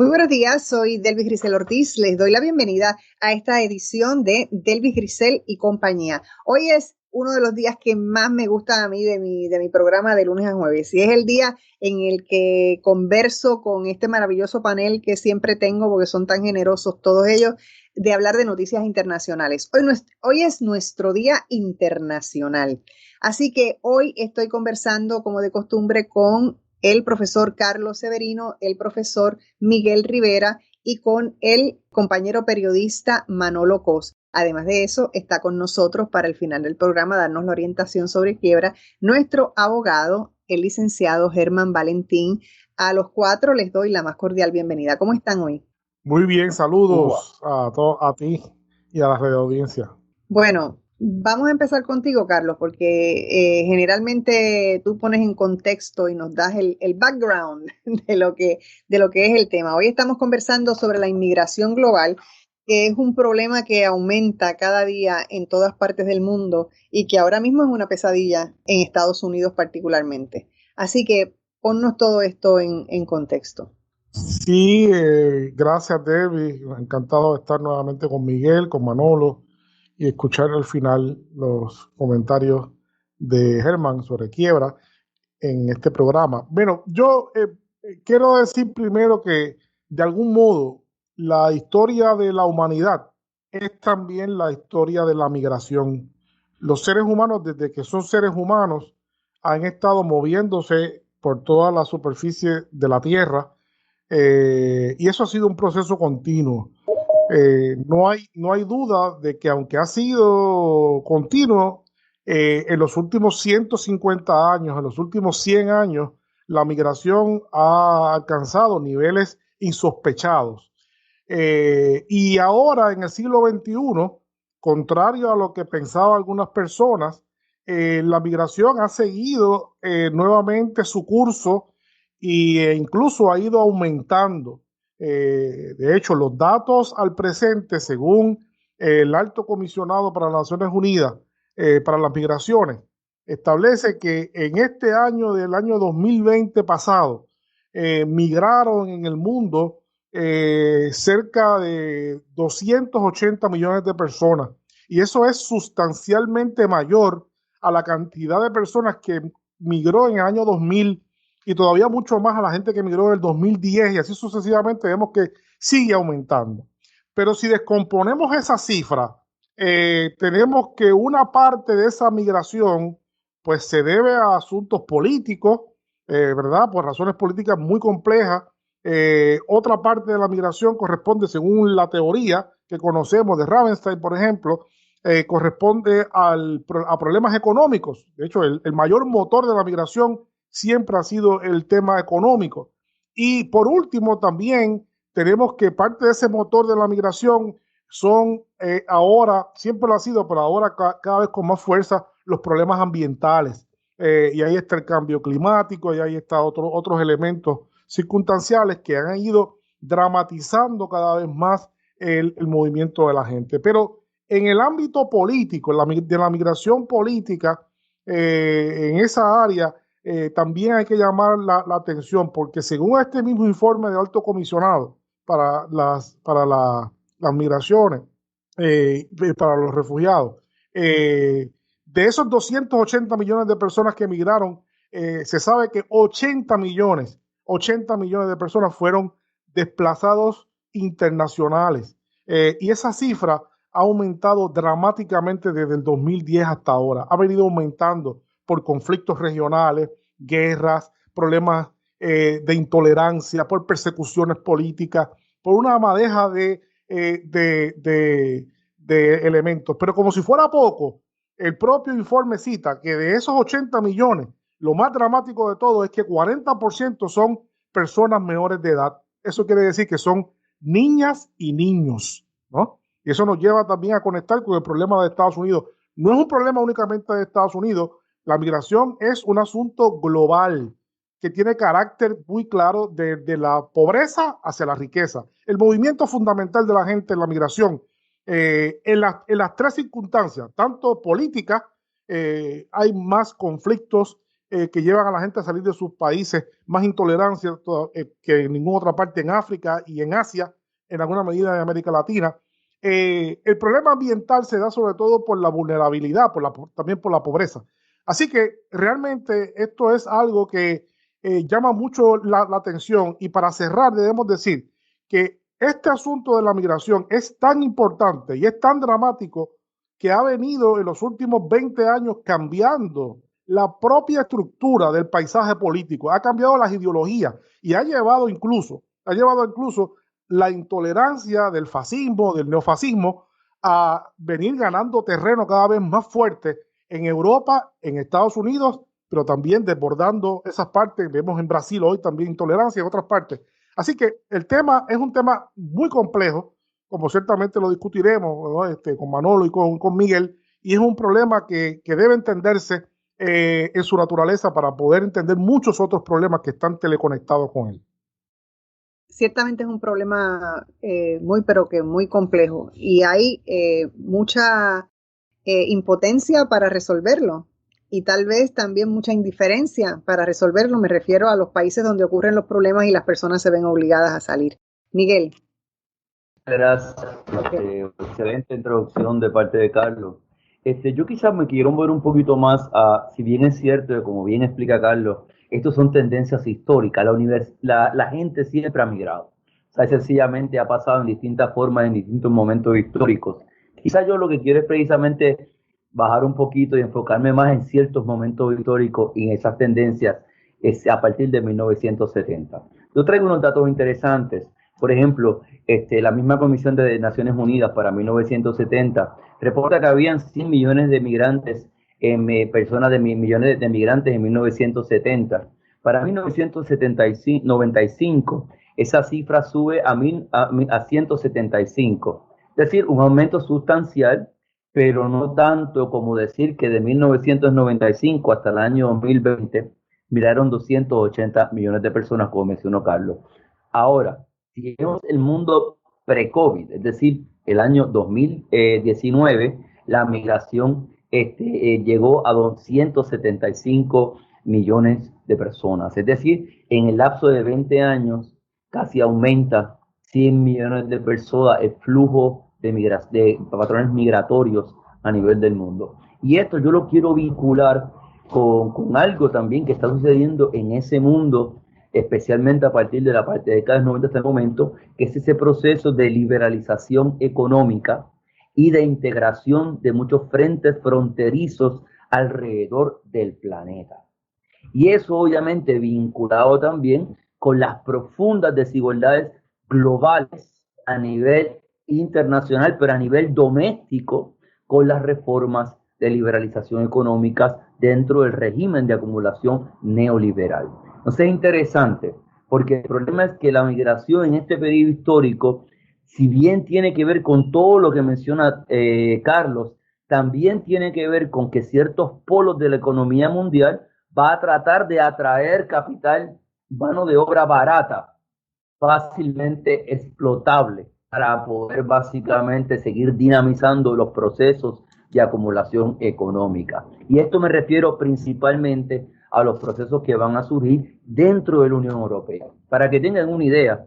Muy buenos días, soy Delvis Grisel Ortiz. Les doy la bienvenida a esta edición de Delvis Grisel y compañía. Hoy es uno de los días que más me gusta a mí de mi programa de lunes a jueves. Y es el día en el que converso con este maravilloso panel que siempre tengo, porque son tan generosos todos ellos, de hablar de noticias internacionales. Hoy es nuestro Día Internacional. Así que hoy estoy conversando, como de costumbre, con el profesor Carlos Severino, el profesor Miguel Rivera y con el compañero periodista Manolo Cos. Además de eso, está con nosotros para el final del programa darnos la orientación sobre quiebra nuestro abogado, el licenciado Germán Valentín. A los cuatro les doy la más cordial bienvenida. ¿Cómo están hoy? Muy bien, saludos a ti y a la red de audiencia. Bueno, vamos a empezar contigo, Carlos, porque generalmente tú pones en contexto y nos das el background de lo que es el tema. Hoy estamos conversando sobre la inmigración global, que es un problema que aumenta cada día en todas partes del mundo y que ahora mismo es una pesadilla en Estados Unidos particularmente. Así que ponnos todo esto en contexto. Sí, gracias, Debbie. Encantado de estar nuevamente con Miguel, con Manolo y escuchar al final los comentarios de Germán sobre quiebra en este programa. Bueno, yo quiero decir primero que de algún modo la historia de la humanidad es también la historia de la migración. Los seres humanos, desde que son seres humanos, han estado moviéndose por toda la superficie de la Tierra, y eso ha sido un proceso continuo. No hay duda de que aunque ha sido continuo, en los últimos 150 años, en los últimos 100 años, la migración ha alcanzado niveles insospechados. Y ahora, en el siglo XXI, contrario a lo que pensaban algunas personas, la migración ha seguido nuevamente su curso e incluso ha ido aumentando. De hecho, los datos al presente, según el Alto Comisionado para las Naciones Unidas para las Migraciones, establece que en este año del año 2020 pasado, migraron en el mundo cerca de 280 millones de personas. Y eso es sustancialmente mayor a la cantidad de personas que migró en el año 2000 y todavía mucho más a la gente que migró en el 2010 y así sucesivamente vemos que sigue aumentando. Pero si descomponemos esa cifra, tenemos que una parte de esa migración pues se debe a asuntos políticos, ¿verdad? Por razones políticas muy complejas. Otra parte de la migración corresponde, según la teoría que conocemos de Ravenstein, por ejemplo, corresponde a problemas económicos. De hecho, el mayor motor de la migración siempre ha sido el tema económico. Y por último, también tenemos que parte de ese motor de la migración son ahora, siempre lo ha sido, pero ahora cada vez con más fuerza, los problemas ambientales. Y ahí está el cambio climático, y ahí están otros elementos circunstanciales que han ido dramatizando cada vez más el movimiento de la gente. Pero en el ámbito político, de la migración política, en esa área, también hay que llamar la atención, porque según este mismo informe de Alto Comisionado para las migraciones, para los refugiados, de esos 280 millones de personas que emigraron, se sabe que 80 millones de personas fueron desplazados internacionales. Y esa cifra ha aumentado dramáticamente desde el 2010 hasta ahora. Ha venido aumentando por conflictos regionales, guerras, problemas de intolerancia, por persecuciones políticas, por una madeja de elementos. Pero como si fuera poco, el propio informe cita que de esos 80 millones, lo más dramático de todo es que 40% son personas menores de edad. Eso quiere decir que son niñas y niños, ¿no? Y eso nos lleva también a conectar con el problema de Estados Unidos. No es un problema únicamente de Estados Unidos. La migración es un asunto global que tiene carácter muy claro de la pobreza hacia la riqueza. El movimiento fundamental de la gente en la migración, en las tres circunstancias, tanto políticas, hay más conflictos que llevan a la gente a salir de sus países, más intolerancia que en ninguna otra parte en África y en Asia, en alguna medida en América Latina. El problema ambiental se da sobre todo por la vulnerabilidad, también por la pobreza. Así que realmente esto es algo que llama mucho la atención, y para cerrar debemos decir que este asunto de la migración es tan importante y es tan dramático que ha venido en los últimos 20 años cambiando la propia estructura del paisaje político, ha cambiado las ideologías y ha llevado incluso la intolerancia del fascismo, del neofascismo, a venir ganando terreno cada vez más fuerte en Europa, en Estados Unidos, pero también desbordando esas partes. Vemos en Brasil hoy también intolerancia en otras partes. Así que el tema es un tema muy complejo, como ciertamente lo discutiremos, ¿no? Con Manolo y con Miguel, y es un problema que debe entenderse en su naturaleza para poder entender muchos otros problemas que están teleconectados con él. Ciertamente es un problema pero que muy complejo, y hay mucha impotencia para resolverlo, y tal vez también mucha indiferencia para resolverlo. Me refiero a los países donde ocurren los problemas y las personas se ven obligadas a salir. Miguel. Gracias. Excelente introducción de parte de Carlos. Yo quizás me quiero mover un poquito más a, si bien es cierto, como bien explica Carlos, estos son tendencias históricas. La gente siempre ha migrado. O sea, sencillamente ha pasado en distintas formas, en distintos momentos históricos. Quizás yo lo que quiero es precisamente bajar un poquito y enfocarme más en ciertos momentos históricos y en esas tendencias a partir de 1970. Yo traigo unos datos interesantes. Por ejemplo, la misma Comisión de Naciones Unidas para 1970 reporta que habían 100 millones de migrantes, millones de migrantes en 1970. Para 1995, esa cifra sube a 175. Es decir, un aumento sustancial, pero no tanto como decir que de 1995 hasta el año 2020 migraron 280 millones de personas, como mencionó Carlos. Ahora, si vemos el mundo pre-COVID, es decir, el año 2019, la migración llegó a 275 millones de personas. Es decir, en el lapso de 20 años casi aumenta 100 millones de personas el flujo de patrones migratorios a nivel del mundo. Y esto yo lo quiero vincular con algo también que está sucediendo en ese mundo, especialmente a partir de la década del 90 hasta el momento, que es ese proceso de liberalización económica y de integración de muchos frentes fronterizos alrededor del planeta. Y eso obviamente vinculado también con las profundas desigualdades globales a nivel internacional, pero a nivel doméstico, con las reformas de liberalización económicas dentro del régimen de acumulación neoliberal. Entonces es interesante, porque el problema es que la migración en este periodo histórico, si bien tiene que ver con todo lo que menciona Carlos, también tiene que ver con que ciertos polos de la economía mundial va a tratar de atraer capital, mano de obra barata, fácilmente explotable, para poder básicamente seguir dinamizando los procesos de acumulación económica. Y esto me refiero principalmente a los procesos que van a surgir dentro de la Unión Europea. Para que tengan una idea,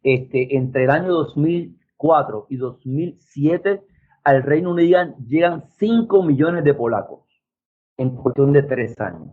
entre el año 2004 y 2007 al Reino Unido llegan 5 millones de polacos en cuestión de 3 años.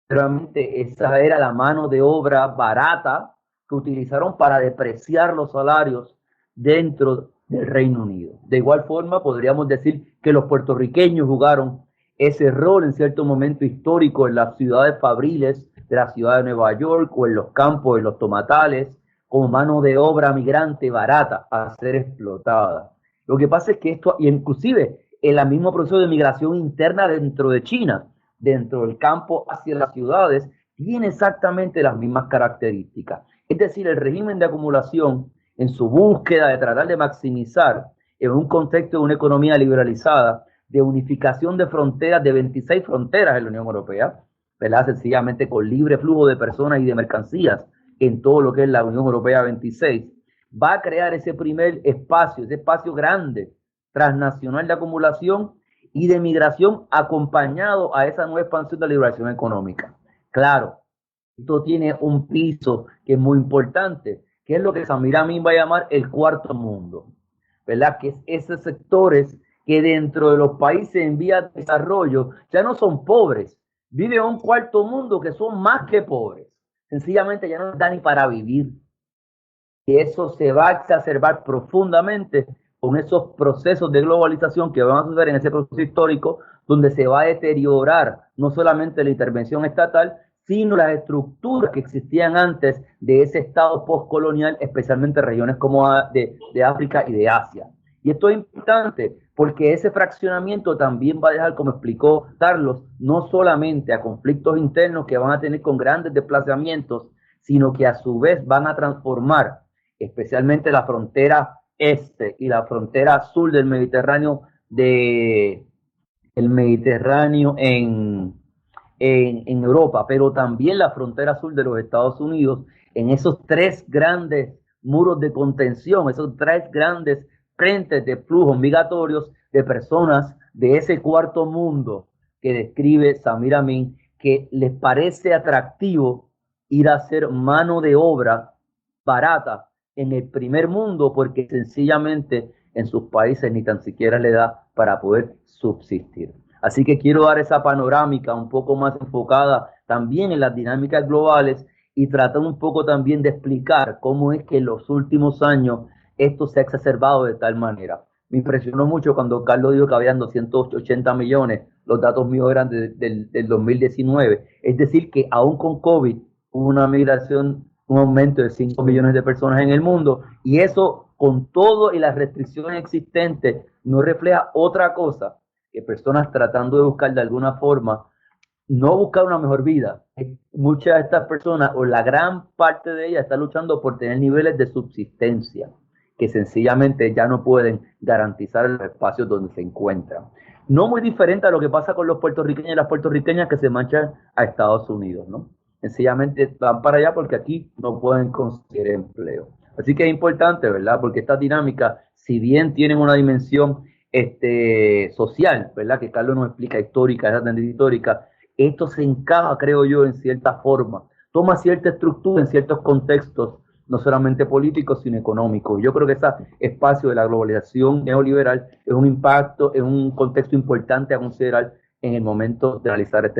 Realmente esa era la mano de obra barata que utilizaron para depreciar los salarios dentro del Reino Unido. De igual forma, podríamos decir que los puertorriqueños jugaron ese rol en cierto momento histórico en las ciudades fabriles de la ciudad de Nueva York, o en los campos, en los tomatales, como mano de obra migrante barata a ser explotada. Lo que pasa es que esto, y inclusive en el mismo proceso de migración interna dentro de China, dentro del campo hacia las ciudades, tiene exactamente las mismas características. Es decir, el régimen de acumulación, en su búsqueda de tratar de maximizar en un contexto de una economía liberalizada, de unificación de fronteras, de 26 fronteras en la Unión Europea, ¿verdad? Sencillamente con libre flujo de personas y de mercancías en todo lo que es la Unión Europea 26, va a crear ese primer espacio, ese espacio grande, transnacional de acumulación, y de migración acompañado a esa nueva expansión de la liberación económica. Claro, esto tiene un piso que es muy importante, que es lo que Samir va a llamar el cuarto mundo, ¿verdad? Que es esos sectores que dentro de los países en vías de desarrollo ya no son pobres, vive un cuarto mundo que son más que pobres, sencillamente ya no da ni para vivir. Y eso se va a exacerbar profundamente con esos procesos de globalización que van a suceder en ese proceso histórico, donde se va a deteriorar no solamente la intervención estatal, sino las estructuras que existían antes de ese estado postcolonial, especialmente regiones como de África y de Asia. Y esto es importante porque ese fraccionamiento también va a dejar, como explicó Carlos, no solamente a conflictos internos que van a tener con grandes desplazamientos, sino que a su vez van a transformar especialmente la frontera este y la frontera sur del Mediterráneo, el Mediterráneo en Europa, pero también la frontera sur de los Estados Unidos, en esos tres grandes muros de contención, esos tres grandes frentes de flujos migratorios de personas de ese cuarto mundo que describe Samir Amin, que les parece atractivo ir a hacer mano de obra barata en el primer mundo porque sencillamente en sus países ni tan siquiera le da para poder subsistir. Así que quiero dar esa panorámica un poco más enfocada también en las dinámicas globales y tratar un poco también de explicar cómo es que en los últimos años esto se ha exacerbado de tal manera. Me impresionó mucho cuando Carlos dijo que habían 280 millones, los datos míos eran del 2019, es decir que aún con COVID hubo una migración, un aumento de 5 millones de personas en el mundo, y eso con todo y las restricciones existentes no refleja otra cosa que personas tratando de buscar de alguna forma, no buscar una mejor vida. Muchas de estas personas, o la gran parte de ellas, están luchando por tener niveles de subsistencia que sencillamente ya no pueden garantizar los espacios donde se encuentran. No muy diferente a lo que pasa con los puertorriqueños y las puertorriqueñas que se marchan a Estados Unidos, ¿no? Sencillamente van para allá porque aquí no pueden conseguir empleo. Así que es importante, ¿verdad? Porque estas dinámicas, si bien tienen una dimensión social, ¿verdad? Que Carlos nos explica, histórica, esa tendencia histórica, esto se encaja, creo yo, en cierta forma, toma cierta estructura en ciertos contextos, no solamente políticos, sino económicos. Yo creo que ese espacio de la globalización neoliberal es un impacto, es un contexto importante a considerar en el momento de realizar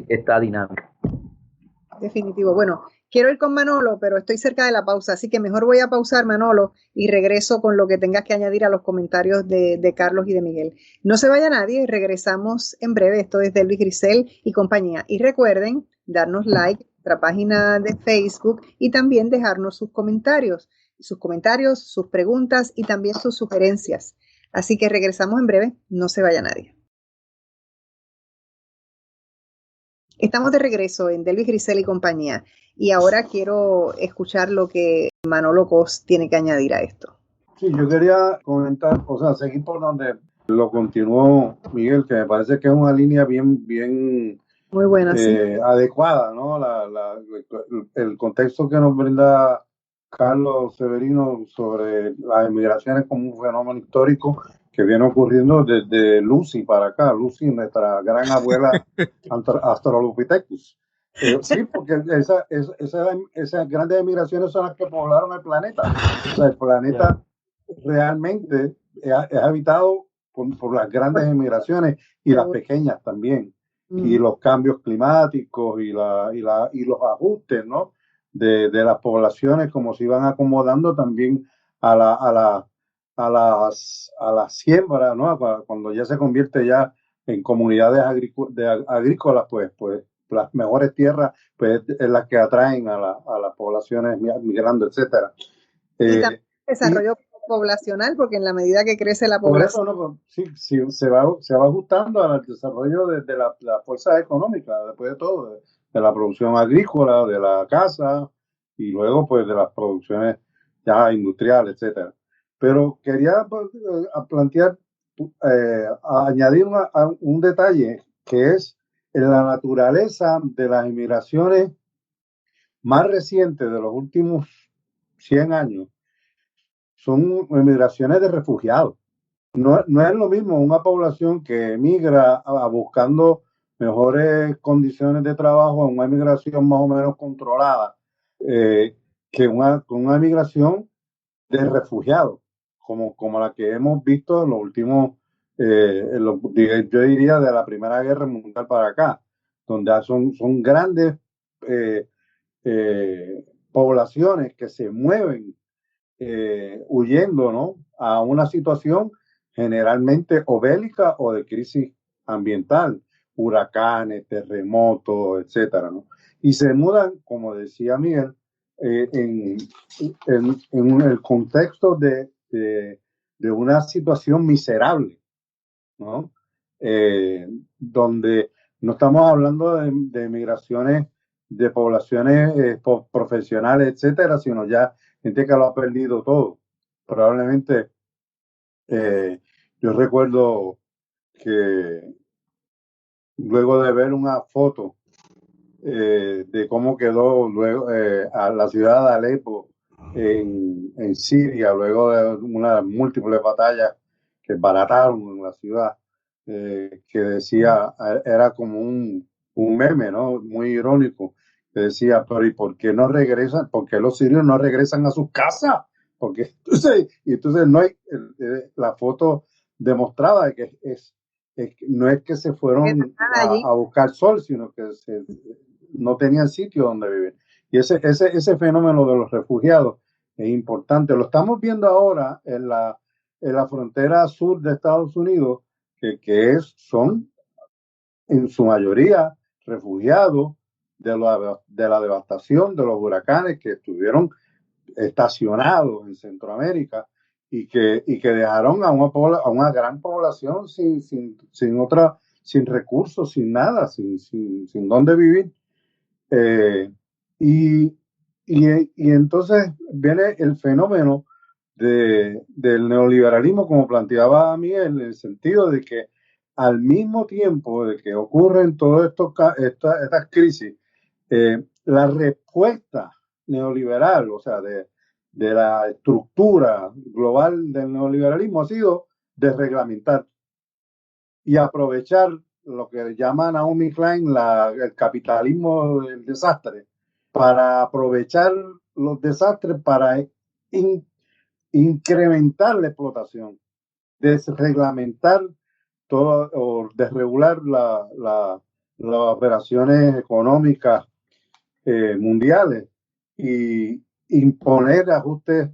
esta dinámica. Definitivo. Bueno, quiero ir con Manolo, pero estoy cerca de la pausa, así que mejor voy a pausar, Manolo, y regreso con lo que tengas que añadir a los comentarios de Carlos y de Miguel. No se vaya nadie, regresamos en breve. Esto es Delvis Grisel y compañía. Y recuerden darnos like a nuestra página de Facebook y también dejarnos sus comentarios, sus preguntas y también sus sugerencias. Así que regresamos en breve, no se vaya nadie. Estamos de regreso en Delvis Grisel y compañía, y ahora quiero escuchar lo que Manolo Cos tiene que añadir a esto. Sí, yo quería comentar, o sea, seguir por donde lo continuó Miguel, que me parece que es una línea bien muy buena, sí. Adecuada, ¿no? El contexto que nos brinda Carlos Severino sobre las emigraciones como un fenómeno histórico que viene ocurriendo desde Lucy para acá. Lucy, nuestra gran abuela Australopithecus. Sí, porque esas grandes emigraciones son las que poblaron el planeta. O sea, el planeta realmente es habitado por las grandes emigraciones y las pequeñas también. Y los cambios climáticos y los ajustes, ¿no? de las poblaciones, como se iban acomodando también a la siembra, ¿no? Cuando ya se convierte ya en comunidades agrícolas, pues las mejores tierras pues es las que atraen a las poblaciones migrando, etcétera. Y también desarrollo poblacional, porque en la medida que crece la población. Por eso, sí, se va ajustando al desarrollo de la fuerza económica, después de todo, de la producción agrícola, de la casa y luego pues de las producciones ya industriales, etcétera. Pero quería plantear, añadir un detalle que es en la naturaleza de las emigraciones más recientes de los últimos 100 años. Son emigraciones de refugiados. no es lo mismo una población que emigra buscando mejores condiciones de trabajo, a una migración más o menos controlada, que una migración de refugiados, como la que hemos visto en los últimos, yo diría de la Primera Guerra Mundial para acá, donde son grandes eh, poblaciones que se mueven huyendo, ¿no?, a una situación generalmente o bélica o de crisis ambiental, huracanes, terremotos, etcétera, ¿no? Y se mudan, como decía Miguel, en el contexto de una situación miserable, ¿no? Donde no estamos hablando de migraciones de poblaciones profesionales, etcétera, sino ya gente que lo ha perdido todo. Probablemente, yo recuerdo que luego de ver una foto de cómo quedó luego a la ciudad de Alepo en Siria, luego de unas múltiples batallas que barataron en la ciudad, que decía, era como un meme, ¿no?, muy irónico, que decía, pero ¿y por qué no regresan? ¿Por qué los sirios no regresan a sus casas? Porque entonces no hay, la foto demostraba que no es que se fueron a buscar sol, sino que no tenían sitio donde vivir. Y ese fenómeno de los refugiados es importante. Lo estamos viendo ahora en la frontera sur de Estados Unidos, son en su mayoría refugiados de la devastación de los huracanes que estuvieron estacionados en Centroamérica y que dejaron a una gran población sin recursos, sin nada, sin dónde vivir. Y entonces viene el fenómeno del neoliberalismo, como planteaba Miguel, en el sentido de que al mismo tiempo de que ocurren todas estas crisis, la respuesta neoliberal, o sea, de la estructura global del neoliberalismo ha sido desreglamentar y aprovechar lo que llama Naomi Klein el capitalismo del desastre, para aprovechar los desastres para incrementar la explotación, desreglamentar todo o desregular las operaciones económicas mundiales y imponer ajustes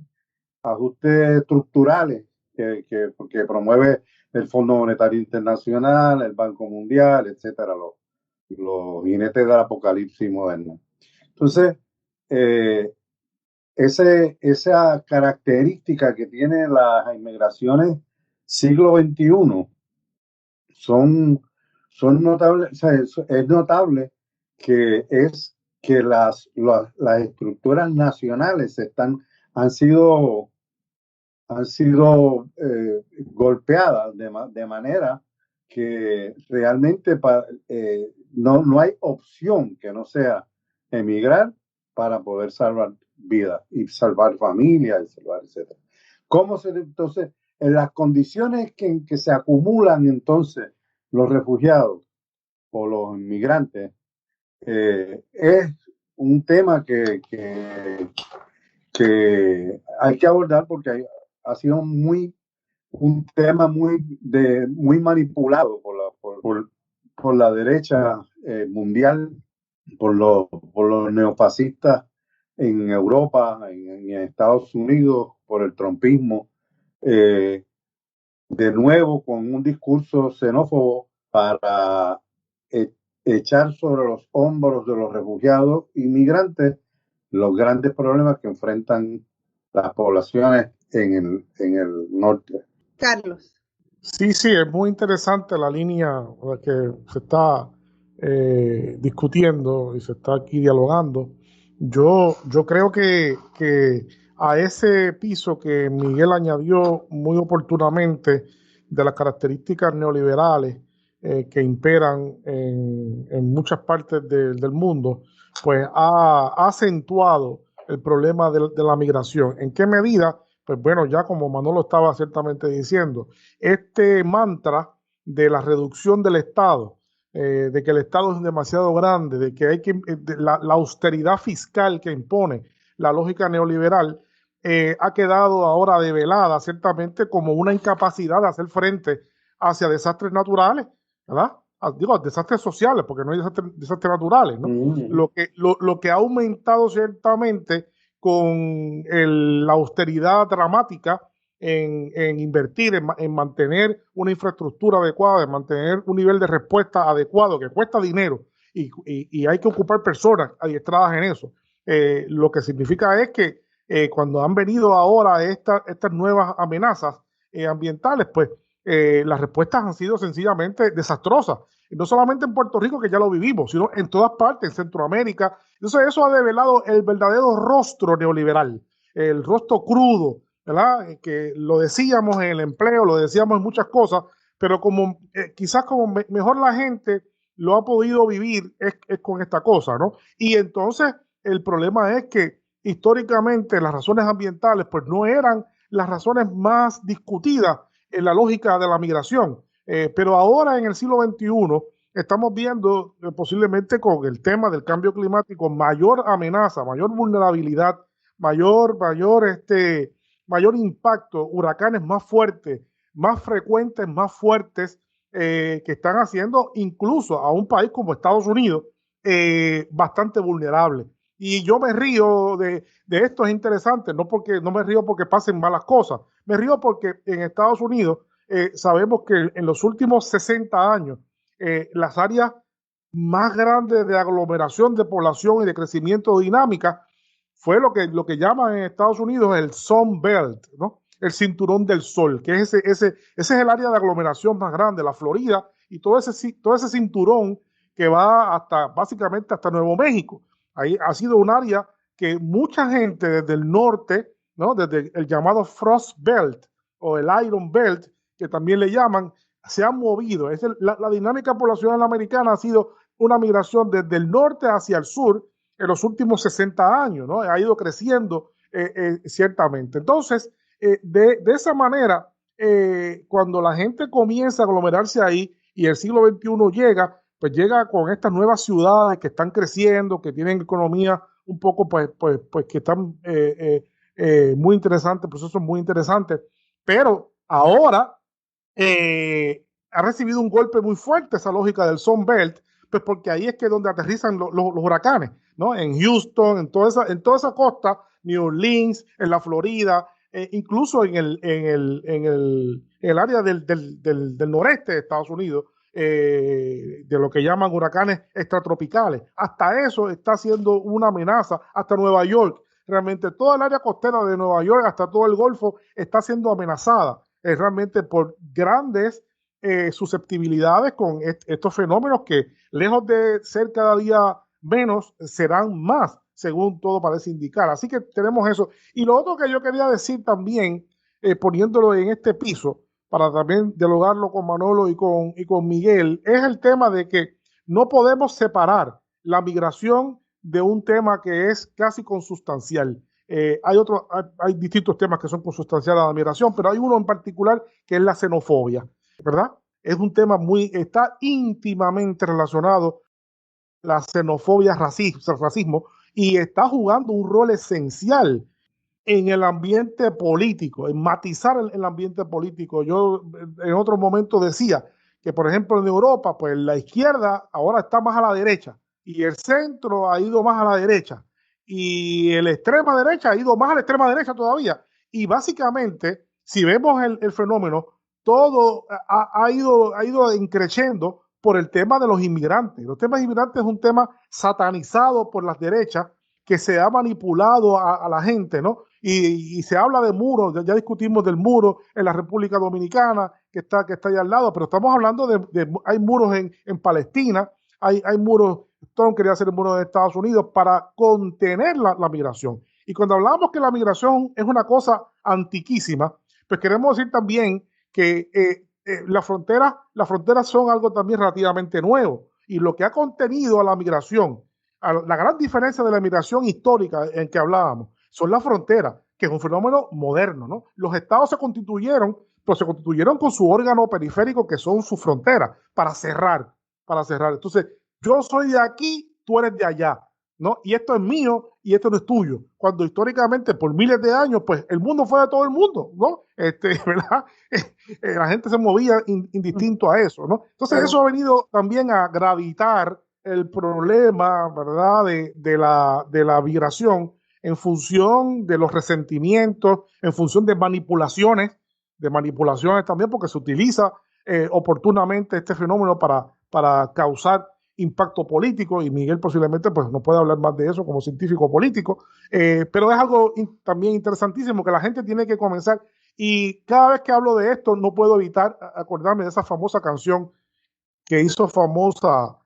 estructurales que promueve el Fondo Monetario Internacional, el Banco Mundial, etcétera, los jinetes del apocalipsis moderno. Entonces, esa característica que tienen las inmigraciones siglo XXI son notables. O sea, es notable que las estructuras nacionales han sido golpeadas de manera que realmente no hay opción que no sea emigrar para poder salvar vidas y salvar familias y salvar, etcétera. Entonces, en las condiciones en que se acumulan entonces los refugiados o los inmigrantes, es un tema que hay que abordar porque ha sido un tema muy manipulado por la derecha mundial, por los neofascistas en Europa, en Estados Unidos, por el trumpismo, de nuevo con un discurso xenófobo para echar sobre los hombros de los refugiados inmigrantes los grandes problemas que enfrentan las poblaciones en el norte. Carlos. Sí, es muy interesante la línea que se está discutiendo y se está aquí dialogando. Yo creo que a ese piso que Miguel añadió muy oportunamente de las características neoliberales que imperan en muchas partes del mundo, pues ha acentuado el problema de la migración. ¿En qué medida? pues bueno, ya como Manolo estaba ciertamente diciendo, este mantra de la reducción del Estado, de que el Estado es demasiado grande, de que hay que la austeridad fiscal que impone la lógica neoliberal, ha quedado ahora develada ciertamente como una incapacidad de hacer frente hacia desastres naturales, ¿verdad? Digo, desastres sociales, porque no hay desastres naturales, ¿no? Lo que ha aumentado ciertamente con la austeridad dramática en invertir, en mantener una infraestructura adecuada, en mantener un nivel de respuesta adecuado, que cuesta dinero y hay que ocupar personas adiestradas en eso. Lo que significa es que cuando han venido ahora estas nuevas amenazas ambientales, pues las respuestas han sido sencillamente desastrosas. Y no solamente en Puerto Rico, que ya lo vivimos, sino en todas partes, en Centroamérica. Entonces eso ha develado el verdadero rostro neoliberal, el rostro crudo, ¿verdad? Que lo decíamos en el empleo, lo decíamos en muchas cosas, pero como quizás como mejor la gente lo ha podido vivir es con esta cosa, ¿no? Y entonces el problema es que históricamente las razones ambientales pues no eran las razones más discutidas en la lógica de la migración. Pero ahora en el siglo XXI estamos viendo posiblemente con el tema del cambio climático mayor amenaza, mayor vulnerabilidad, mayor impacto, huracanes más fuertes, más frecuentes, más fuertes, que están haciendo incluso a un país como Estados Unidos bastante vulnerable. Y yo me río de esto, es interesante, no me río porque pasen malas cosas, me río porque en Estados Unidos sabemos que en los últimos 60 años las áreas más grandes de aglomeración de población y de crecimiento dinámica fue lo que llaman en Estados Unidos el Sun Belt, ¿no? El cinturón del sol, que ese es el área de aglomeración más grande, la Florida, y todo ese cinturón que va básicamente hasta Nuevo México. Ahí ha sido un área que mucha gente desde el norte, ¿no? Desde el llamado Frost Belt o el Iron Belt, que también le llaman, se han movido. La dinámica poblacional americana ha sido una migración desde el norte hacia el sur en los últimos 60 años, ¿no? Ha ido creciendo ciertamente. Entonces, de esa manera, cuando la gente comienza a aglomerarse ahí y el siglo XXI llega, pues llega con estas nuevas ciudades que están creciendo, que tienen economía un poco, pues que están muy interesantes, procesos muy interesantes, pero ahora ha recibido un golpe muy fuerte esa lógica del Sun Belt, pues porque ahí es que donde aterrizan los huracanes, ¿no? En Houston, en toda esa costa, New Orleans, en la Florida, incluso en el área del noreste de Estados Unidos, de lo que llaman huracanes extratropicales. Hasta eso está siendo una amenaza, hasta Nueva York. Realmente toda el área costera de Nueva York, hasta todo el Golfo, está siendo amenazada realmente por grandes susceptibilidades con estos fenómenos que, lejos de ser cada día menos, serán más, según todo parece indicar. Así que tenemos eso. Y lo otro que yo quería decir también, poniéndolo en este piso, para también dialogarlo con Manolo y con Miguel, es el tema de que no podemos separar la migración de un tema que es casi consustancial. Hay distintos temas que son consustanciales a la migración, pero hay uno en particular que es la xenofobia, ¿verdad? Es un tema está íntimamente relacionado la xenofobia, racismo, y está jugando un rol esencial en el ambiente político, en matizar el ambiente político. Yo en otro momento decía que, por ejemplo, en Europa, pues la izquierda ahora está más a la derecha y el centro ha ido más a la derecha y la extrema derecha ha ido más a la extrema derecha todavía. Y básicamente, si vemos el fenómeno, todo ha ido creciendo por el tema de los inmigrantes. Los temas inmigrantes es un tema satanizado por las derechas que se ha manipulado a la gente, ¿no? Y se habla de muros, ya discutimos del muro en la República Dominicana, que está ahí al lado, pero estamos hablando hay muros en Palestina, hay muros, Trump quería hacer el muro de Estados Unidos para contener la migración. Y cuando hablamos que la migración es una cosa antiquísima, pues queremos decir también que las fronteras son algo también relativamente nuevo. Y lo que ha contenido a la migración, la gran diferencia de la migración histórica en que hablábamos, son las fronteras, que es un fenómeno moderno, ¿no? Los estados se constituyeron, pero se constituyeron con su órgano periférico, que son sus fronteras, para cerrar. Entonces, yo soy de aquí, tú eres de allá, ¿no? Y esto es mío y esto no es tuyo. Cuando históricamente, por miles de años, pues el mundo fue de todo el mundo, ¿no? ¿Verdad? La gente se movía indistinto a eso, ¿no? Entonces, eso ha venido también a gravitar el problema, ¿verdad? De la migración en función de los resentimientos, en función de manipulaciones también, porque se utiliza oportunamente este fenómeno para causar impacto político, y Miguel posiblemente pues no puede hablar más de eso como científico político, pero es algo también interesantísimo que la gente tiene que comenzar, y cada vez que hablo de esto no puedo evitar acordarme de esa famosa canción que hizo famosa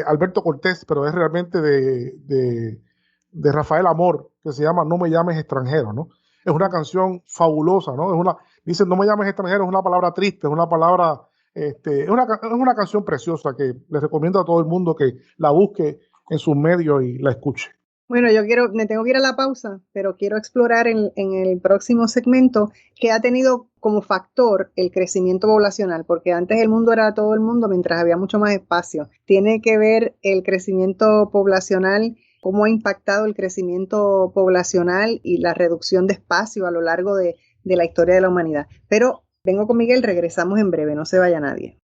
Alberto Cortés, pero es realmente de Rafael Amor, que se llama No me llames extranjero, ¿no? Es una canción fabulosa, ¿no? Dicen, no me llames extranjero, es una palabra triste, es una palabra, es una canción preciosa que les recomiendo a todo el mundo que la busque en sus medios y la escuche. Bueno, me tengo que ir a la pausa, pero quiero explorar en el próximo segmento qué ha tenido como factor el crecimiento poblacional, porque antes el mundo era todo el mundo mientras había mucho más espacio. Tiene que ver el crecimiento poblacional, cómo ha impactado el crecimiento poblacional y la reducción de espacio a lo largo de la historia de la humanidad. Pero vengo con Miguel, regresamos en breve, no se vaya nadie.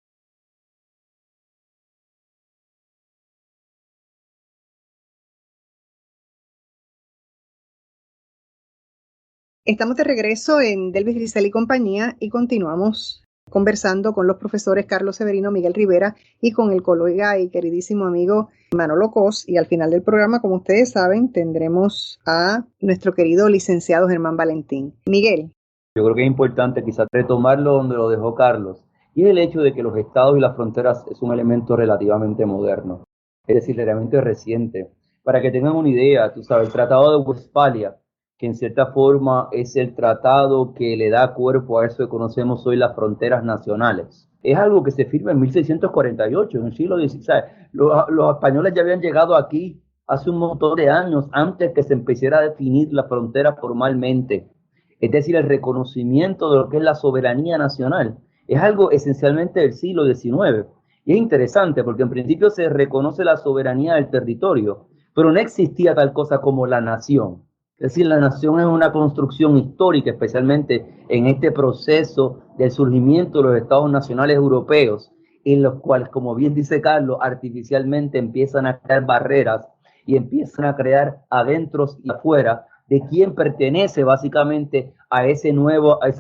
Estamos de regreso en Delvis Grisel y compañía y continuamos conversando con los profesores Carlos Severino, Miguel Rivera y con el colega y queridísimo amigo Manolo Cos. Y al final del programa, como ustedes saben, tendremos a nuestro querido licenciado Germán Valentín. Miguel. Yo creo que es importante quizás retomarlo donde lo dejó Carlos, y es el hecho de que los estados y las fronteras es un elemento relativamente moderno, es decir, relativamente reciente. Para que tengan una idea, tú sabes, el Tratado de Westfalia, que en cierta forma es el tratado que le da cuerpo a eso que conocemos hoy las fronteras nacionales. Es algo que se firma en 1648, en el siglo XVI. Los españoles ya habían llegado aquí hace un montón de años, antes que se empezara a definir la frontera formalmente. Es decir, el reconocimiento de lo que es la soberanía nacional es algo esencialmente del siglo XIX. Y es interesante porque en principio se reconoce la soberanía del territorio, pero no existía tal cosa como la nación. Es decir, la nación es una construcción histórica, especialmente en este proceso del surgimiento de los estados nacionales europeos, en los cuales, como bien dice Carlos, artificialmente empiezan a crear barreras y empiezan a crear adentros y afuera de quién pertenece básicamente a esa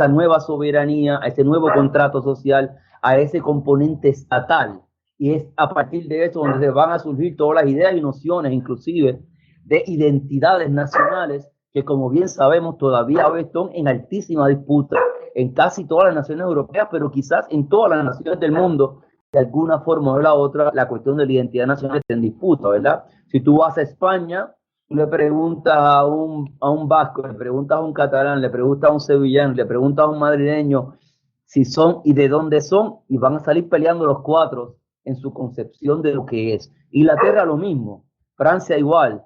nueva soberanía, a ese nuevo contrato social, a ese componente estatal. Y es a partir de eso donde se van a surgir todas las ideas y nociones, inclusive, de identidades nacionales que, como bien sabemos, todavía hoy están en altísima disputa en casi todas las naciones europeas, pero quizás en todas las naciones del mundo, de alguna forma o de la otra, la cuestión de la identidad nacional está en disputa, ¿verdad? Si tú vas a España, tú le preguntas a un vasco, le preguntas a un catalán, le preguntas a un sevillano, le preguntas a un madrileño si son y de dónde son, y van a salir peleando los cuatro en su concepción de lo que es. Inglaterra lo mismo. Francia igual,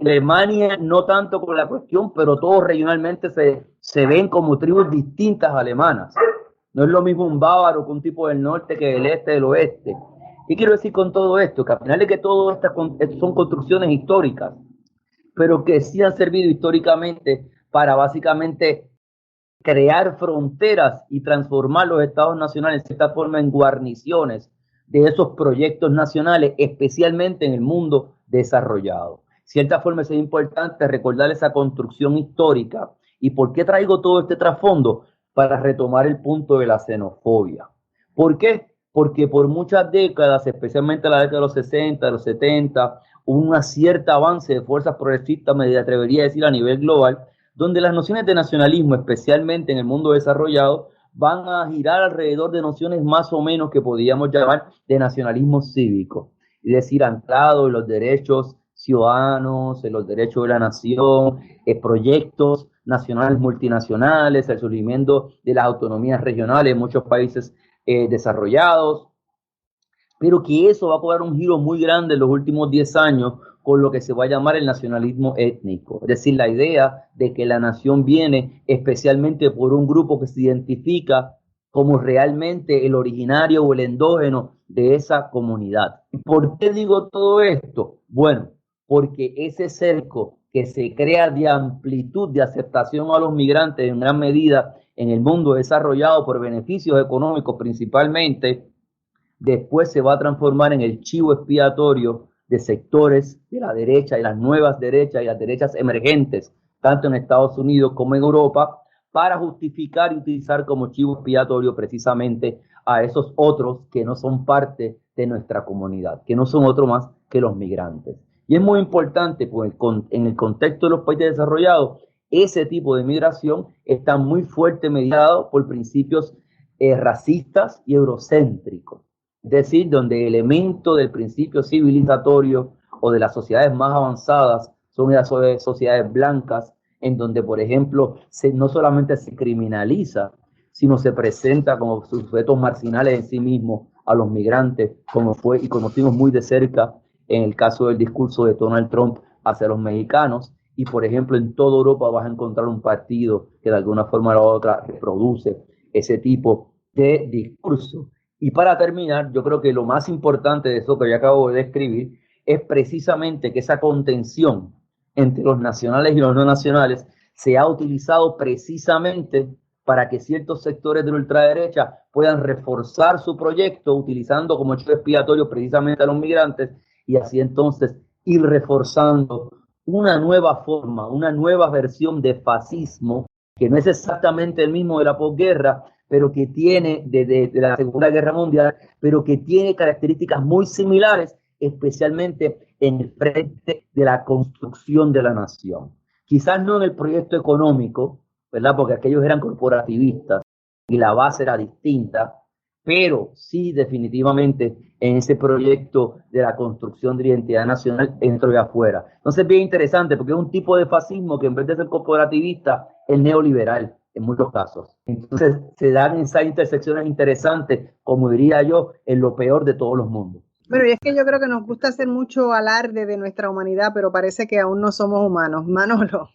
Alemania no tanto con la cuestión, pero todos regionalmente se ven como tribus distintas alemanas. No es lo mismo un bávaro que un tipo del norte que del este del oeste. ¿Qué quiero decir con todo esto? Que al final de que todo estas son construcciones históricas, pero que sí han servido históricamente para básicamente crear fronteras y transformar los estados nacionales de cierta forma en guarniciones de esos proyectos nacionales, especialmente en el mundo desarrollado. De cierta forma es importante recordar esa construcción histórica. ¿Y por qué traigo todo este trasfondo? Para retomar el punto de la xenofobia. ¿Por qué? Porque por muchas décadas, especialmente la década de los 60, de los 70, hubo un cierto avance de fuerzas progresistas, me atrevería a decir a nivel global, donde las nociones de nacionalismo, especialmente en el mundo desarrollado, van a girar alrededor de nociones más o menos que podríamos llamar de nacionalismo cívico, es decir, anclado en los derechos ciudadanos, en los derechos de la nación, proyectos nacionales multinacionales, el surgimiento de las autonomías regionales en muchos países desarrollados, pero que eso va a cobrar un giro muy grande en los últimos 10 años por lo que se va a llamar el nacionalismo étnico, es decir, la idea de que la nación viene especialmente por un grupo que se identifica como realmente el originario o el endógeno de esa comunidad. ¿Por qué digo todo esto? Bueno, porque ese cerco que se crea de amplitud de aceptación a los migrantes en gran medida en el mundo desarrollado por beneficios económicos principalmente, después se va a transformar en el chivo expiatorio de sectores de la derecha y las nuevas derechas y las derechas emergentes, tanto en Estados Unidos como en Europa, para justificar y utilizar como chivo expiatorio precisamente a esos otros que no son parte de nuestra comunidad, que no son otro más que los migrantes. Y es muy importante, pues, en el contexto de los países desarrollados, ese tipo de migración está muy fuerte mediado por principios racistas y eurocéntricos. Es decir, donde el elemento del principio civilizatorio o de las sociedades más avanzadas son las sociedades blancas, en donde, por ejemplo, no solamente se criminaliza, sino se presenta como sujetos marginales en sí mismos a los migrantes, como fue y conocimos muy de cerca en el caso del discurso de Donald Trump hacia los mexicanos. Y, por ejemplo, en toda Europa vas a encontrar un partido que de alguna forma u otra reproduce ese tipo de discurso. Y para terminar, yo creo que lo más importante de eso que yo acabo de describir es precisamente que esa contención entre los nacionales y los no nacionales se ha utilizado precisamente para que ciertos sectores de la ultraderecha puedan reforzar su proyecto utilizando como chivo expiatorio precisamente a los migrantes y así entonces ir reforzando una nueva forma, una nueva versión de fascismo que no es exactamente el mismo de la posguerra, pero que tiene de la Segunda Guerra Mundial, pero que tiene características muy similares, especialmente en el frente de la construcción de la nación. Quizás no en el proyecto económico, ¿verdad? Porque aquellos eran corporativistas y la base era distinta, pero sí definitivamente en ese proyecto de la construcción de la identidad nacional dentro y afuera. Entonces es bien interesante porque es un tipo de fascismo que en vez de ser corporativista es neoliberal en muchos casos. Entonces se dan esas intersecciones interesantes, como diría yo, en lo peor de todos los mundos. Bueno, y es que yo creo que nos gusta hacer mucho alarde de nuestra humanidad, pero parece que aún no somos humanos. Manolo.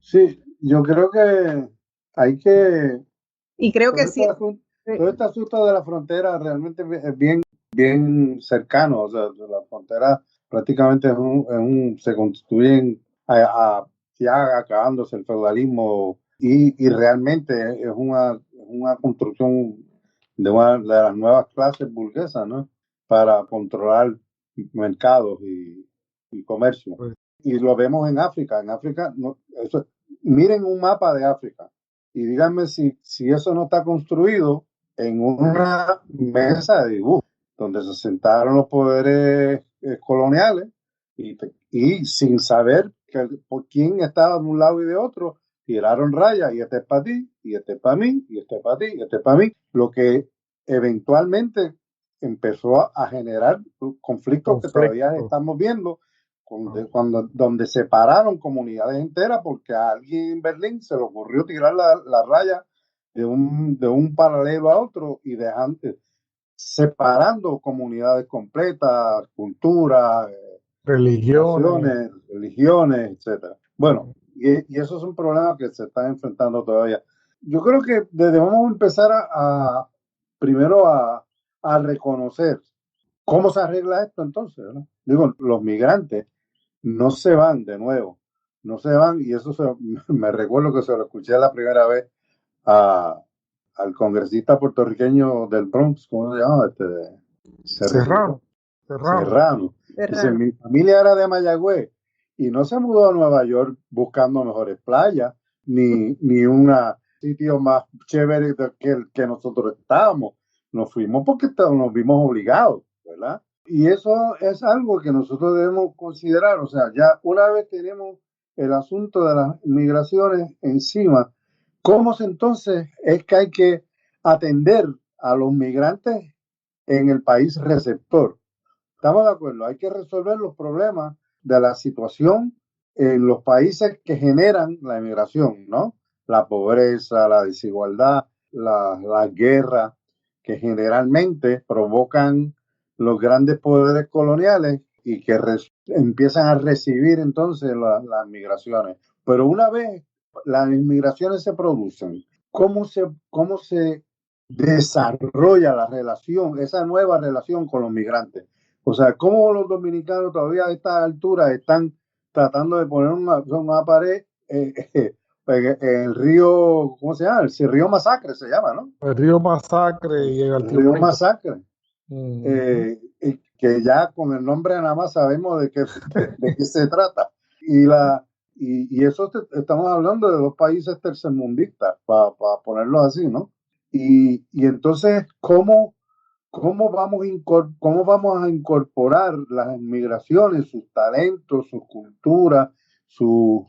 Sí, yo creo que hay que... Y creo que sí. Todo este asunto de la frontera realmente es bien cercano. O sea, la frontera prácticamente se constituyen ya acabándose el feudalismo y realmente es una construcción de una de las nuevas clases burguesas, ¿no? Para controlar mercados y comercio. Pues, Y lo vemos en África. En África, miren un mapa de África y díganme si eso no está construido en una mesa de dibujo, donde se sentaron los poderes coloniales y sin saber por quién estaba de un lado y de otro, tiraron rayas y este es para ti, y este es para mí, y este es para ti, y este es para mí, lo que eventualmente empezó a generar conflictos que todavía estamos viendo, donde separaron comunidades enteras porque a alguien en Berlín se le ocurrió tirar la raya de un paralelo a otro y separando comunidades completas, culturas, religiones, etcétera. Bueno, y esos son problemas que se están enfrentando todavía. Yo creo que debemos empezar primero a reconocer cómo se arregla esto entonces, ¿no? Digo, los migrantes no se van de nuevo, no se van, y eso me recuerdo que se lo escuché la primera vez al congresista puertorriqueño del Bronx, ¿cómo se llama? Serrano. Dice, mi familia era de Mayagüez y no se mudó a Nueva York buscando mejores playas, ni un sitio más chévere que el que nosotros estábamos. Nos fuimos porque nos vimos obligados, ¿verdad? Y eso es algo que nosotros debemos considerar. O sea, ya una vez tenemos el asunto de las migraciones encima, ¿cómo entonces es que hay que atender a los migrantes en el país receptor? Estamos de acuerdo, hay que resolver los problemas de la situación en los países que generan la inmigración, ¿no? La pobreza, la desigualdad, la guerra, que generalmente provocan los grandes poderes coloniales y que empiezan a recibir entonces las migraciones. Pero una vez las inmigraciones se producen, ¿cómo se desarrolla la relación, esa nueva relación con los migrantes? O sea, ¿cómo los dominicanos todavía a esta altura están tratando de poner una pared en el río, ¿cómo se llama? El río Masacre se llama, ¿no? El río Masacre y el El río Masacre. Uh-huh. Que ya con el nombre nada más sabemos de qué se trata. Y eso estamos hablando de 2 países tercermundistas, para ponerlo así, ¿no? Y entonces, ¿cómo vamos a incorporar las inmigraciones, sus talentos, sus culturas, sus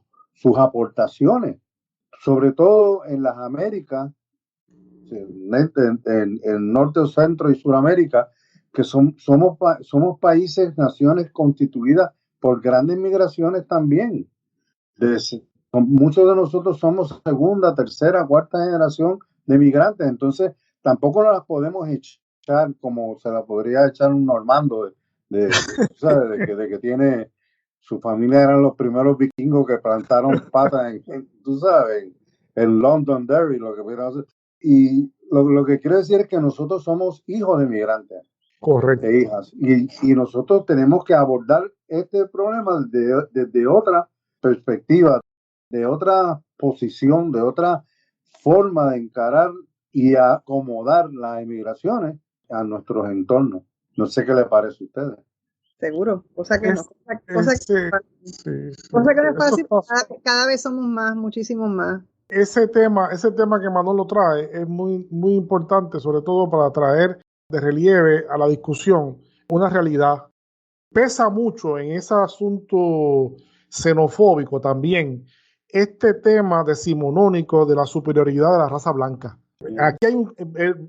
aportaciones, sobre todo en las Américas, en Norte, Centro y Suramérica, que somos países, naciones constituidas por grandes migraciones también. Muchos de nosotros somos segunda, tercera, cuarta generación de migrantes, entonces tampoco nos las podemos echar como se la podría echar un normando ¿sabes? de que tiene su familia, eran los primeros vikingos que plantaron patas tú sabes, en Londonderry, lo que pudiera hacer. Y lo que quiero decir es que nosotros somos hijos de migrantes. Correcto. E hijas. Y nosotros tenemos que abordar este problema desde otra perspectiva, de otra posición, de otra forma de encarar y acomodar las emigraciones a nuestros entornos. No sé qué les parece a ustedes. Seguro, cosa que no es fácil, cada vez somos más, muchísimos más. Ese tema que Manolo trae es muy, muy importante, sobre todo para traer de relieve a la discusión una realidad. Pesa mucho en ese asunto xenofóbico también este tema decimonónico de la superioridad de la raza blanca. Aquí hay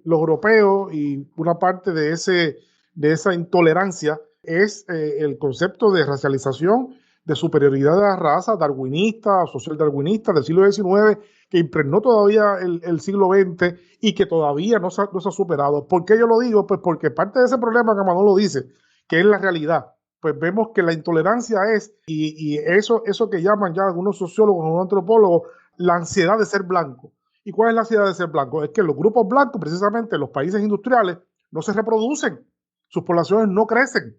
los europeos, y una parte de esa intolerancia es el concepto de racialización, de superioridad de la raza darwinista, social darwinista del siglo XIX, que impregnó todavía el siglo XX y que todavía no se ha superado. ¿Por qué yo lo digo? Pues porque parte de ese problema que Manolo dice, que es la realidad, pues vemos que la intolerancia es, y eso que llaman ya algunos sociólogos, algunos antropólogos, la ansiedad de ser blanco. ¿Y cuál es la ansiedad de ser blanco? Es que los grupos blancos, precisamente en los países industriales, no se reproducen, sus poblaciones no crecen,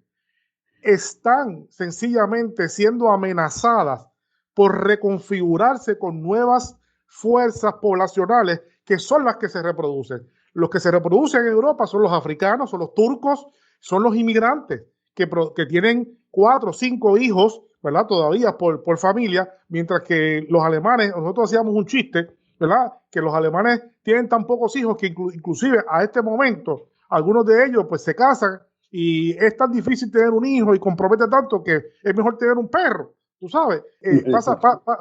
están sencillamente siendo amenazadas por reconfigurarse con nuevas fuerzas poblacionales que son las que se reproducen. Los que se reproducen en Europa son los africanos, son los turcos, son los inmigrantes que tienen 4 o 5 hijos, ¿verdad? Todavía por familia, mientras que los alemanes, nosotros hacíamos un chiste, ¿verdad? Que los alemanes tienen tan pocos hijos que inclusive a este momento algunos de ellos pues se casan y es tan difícil tener un hijo y compromete tanto que es mejor tener un perro. Tú sabes,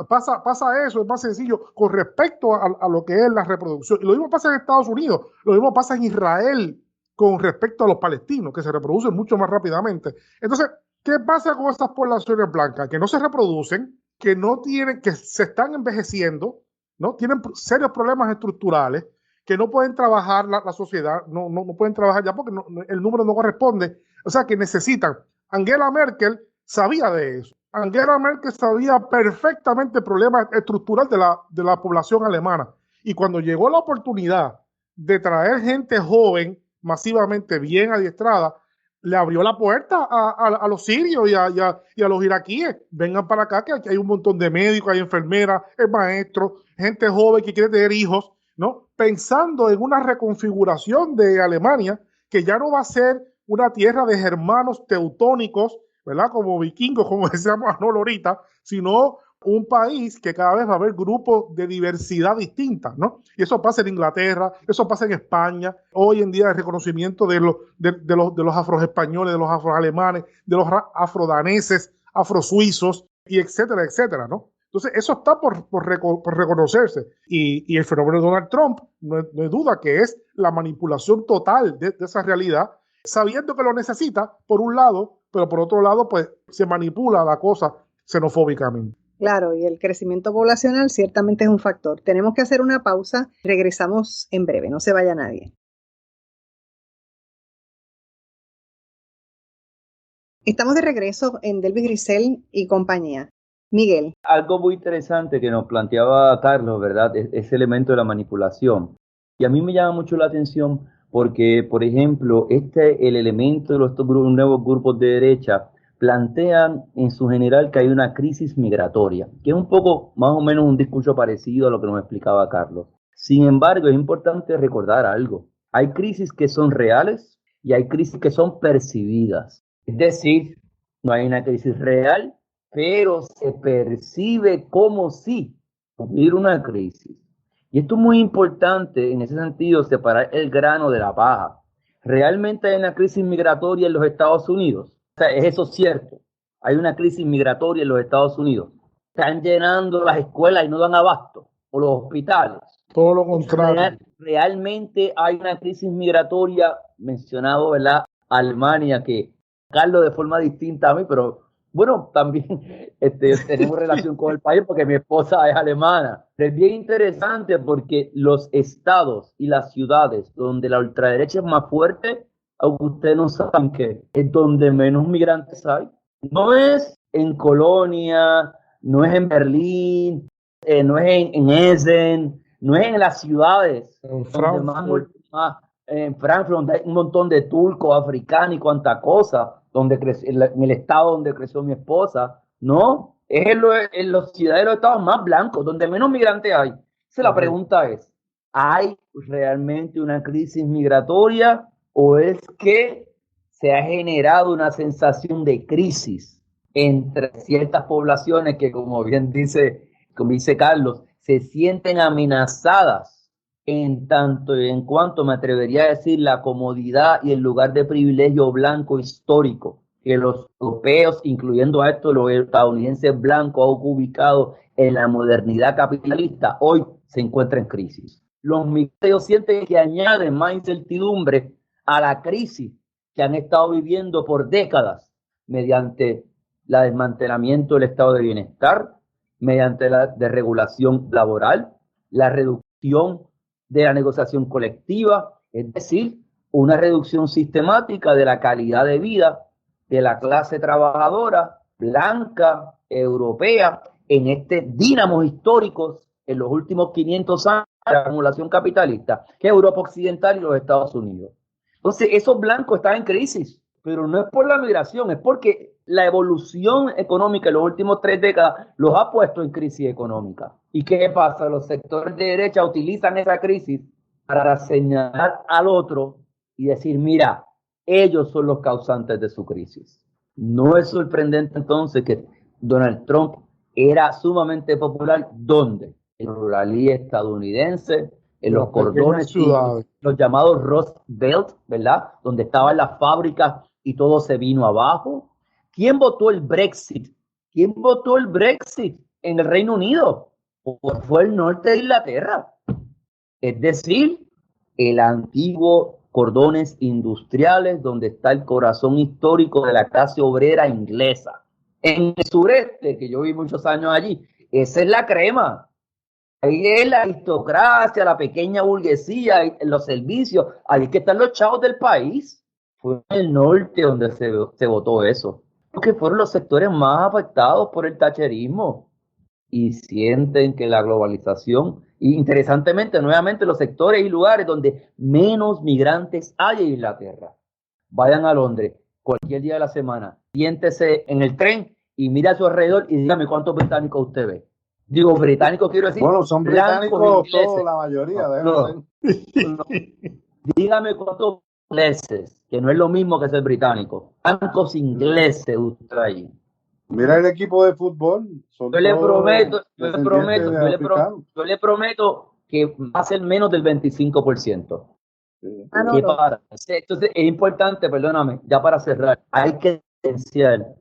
pasa eso, es más sencillo con respecto a lo que es la reproducción. Y lo mismo pasa en Estados Unidos, lo mismo pasa en Israel con respecto a los palestinos, que se reproducen mucho más rápidamente. Entonces, ¿qué pasa con estas poblaciones blancas? Que no se reproducen, que se están envejeciendo, ¿no? Tienen serios problemas estructurales, que no pueden trabajar la sociedad, no pueden trabajar ya porque el número no corresponde. O sea, que necesitan. Angela Merkel sabía de eso. Angela Merkel sabía perfectamente el problema estructural de la población alemana. Y cuando llegó la oportunidad de traer gente joven, masivamente bien adiestrada, le abrió la puerta a los sirios y a los iraquíes. Vengan para acá, que aquí hay un montón de médicos, hay enfermeras, hay maestros, gente joven que quiere tener hijos, ¿no? Pensando en una reconfiguración de Alemania, que ya no va a ser una tierra de germanos teutónicos, ¿verdad? Como vikingos, como decíamos Manolo ahorita, sino un país que cada vez va a haber grupos de diversidad distinta, ¿no? Y eso pasa en Inglaterra, eso pasa en España. Hoy en día el reconocimiento de los afroespañoles, de los afroalemanes, de los afrodaneses, afrosuizos, y etcétera, etcétera, ¿no? Entonces, eso está por reconocerse. Y el fenómeno de Donald Trump, no hay duda que es la manipulación total de esa realidad, sabiendo que lo necesita, por un lado, pero por otro lado, pues se manipula la cosa xenofóbicamente. Claro, y el crecimiento poblacional ciertamente es un factor. Tenemos que hacer una pausa. Regresamos en breve, no se vaya nadie. Estamos de regreso en Delvis Grisel y compañía. Miguel. Algo muy interesante que nos planteaba Carlos, ¿verdad? Ese elemento de la manipulación. Y a mí me llama mucho la atención porque, por ejemplo, el elemento de estos nuevos grupos de derecha plantean en su general que hay una crisis migratoria, que es un poco más o menos un discurso parecido a lo que nos explicaba Carlos. Sin embargo, es importante recordar algo. Hay crisis que son reales y hay crisis que son percibidas. Es decir, no hay una crisis real, pero se percibe como si hubiera una crisis. Y esto es muy importante en ese sentido, separar el grano de la paja. ¿Realmente hay una crisis migratoria en los Estados Unidos? O sea, ¿es eso cierto? Hay una crisis migratoria en los Estados Unidos. Están llenando las escuelas y no dan abasto, o los hospitales. Todo lo contrario. Realmente hay una crisis migratoria, mencionado, ¿verdad? Alemania, que Carlos de forma distinta a mí, pero bueno, también tenemos relación con el país porque mi esposa es alemana. Es bien interesante porque los estados y las ciudades donde la ultraderecha es más fuerte, aunque ustedes no saben que es donde menos migrantes hay. No es en Colonia, no es en Berlín, no es en Essen, no es en las ciudades. En Frankfurt. En Frankfurt, donde hay un montón de turcos, africanos y cuanta cosa, donde en el estado donde creció mi esposa, no, es en las ciudades de los estados más blancos, donde menos migrantes hay. Entonces la pregunta es, ¿hay realmente una crisis migratoria o es que se ha generado una sensación de crisis entre ciertas poblaciones que, como dice Carlos, se sienten amenazadas en tanto y en cuanto, me atrevería a decir, la comodidad y el lugar de privilegio blanco histórico que los europeos, incluyendo a estos los estadounidenses blancos, han ubicado en la modernidad capitalista, hoy se encuentra en crisis. Los migrantes sienten que añaden más incertidumbre a la crisis que han estado viviendo por décadas mediante el desmantelamiento del estado de bienestar, mediante la desregulación laboral, la reducción de la negociación colectiva, es decir, una reducción sistemática de la calidad de vida de la clase trabajadora blanca, europea, en dínamos históricos en los últimos 500 años de la acumulación capitalista, que es Europa Occidental y los Estados Unidos. Entonces, esos blancos están en crisis, pero no es por la migración, es porque la evolución económica en las últimas 3 décadas los ha puesto en crisis económica. ¿Y qué pasa? Los sectores de derecha utilizan esa crisis para señalar al otro y decir, mira, ellos son los causantes de su crisis. No es sorprendente entonces que Donald Trump era sumamente popular. ¿Dónde? En la ruralía estadounidense, en los cordones, los llamados Rust Belt, ¿verdad? Donde estaban las fábricas y todo se vino abajo. ¿Quién votó el Brexit? ¿Quién votó el Brexit en el Reino Unido? Fue el norte de Inglaterra. Es decir, el antiguo cordones industriales donde está el corazón histórico de la clase obrera inglesa. En el sureste, que yo viví muchos años allí, esa es la crema. Ahí es la aristocracia, la pequeña burguesía, los servicios. Ahí es que están los chavos del país. Fue en el norte donde se votó eso. Porque fueron los sectores más afectados por el thatcherismo. Y sienten que la globalización, y interesantemente, nuevamente, los sectores y lugares donde menos migrantes hay en Inglaterra. Vayan a Londres cualquier día de la semana, siéntese en el tren y mira a su alrededor y dígame cuántos británicos usted ve. Digo, británicos quiero decir. Bueno, son británicos todos, la mayoría. No. Dígame cuántos ingleses, que no es lo mismo que ser británico. ¿Cuántos ingleses usted hay? Mira el equipo de fútbol. Yo le prometo que va a ser menos del 25%. ¿Qué pasa? Entonces es importante, perdóname, ya para cerrar, hay que diferenciar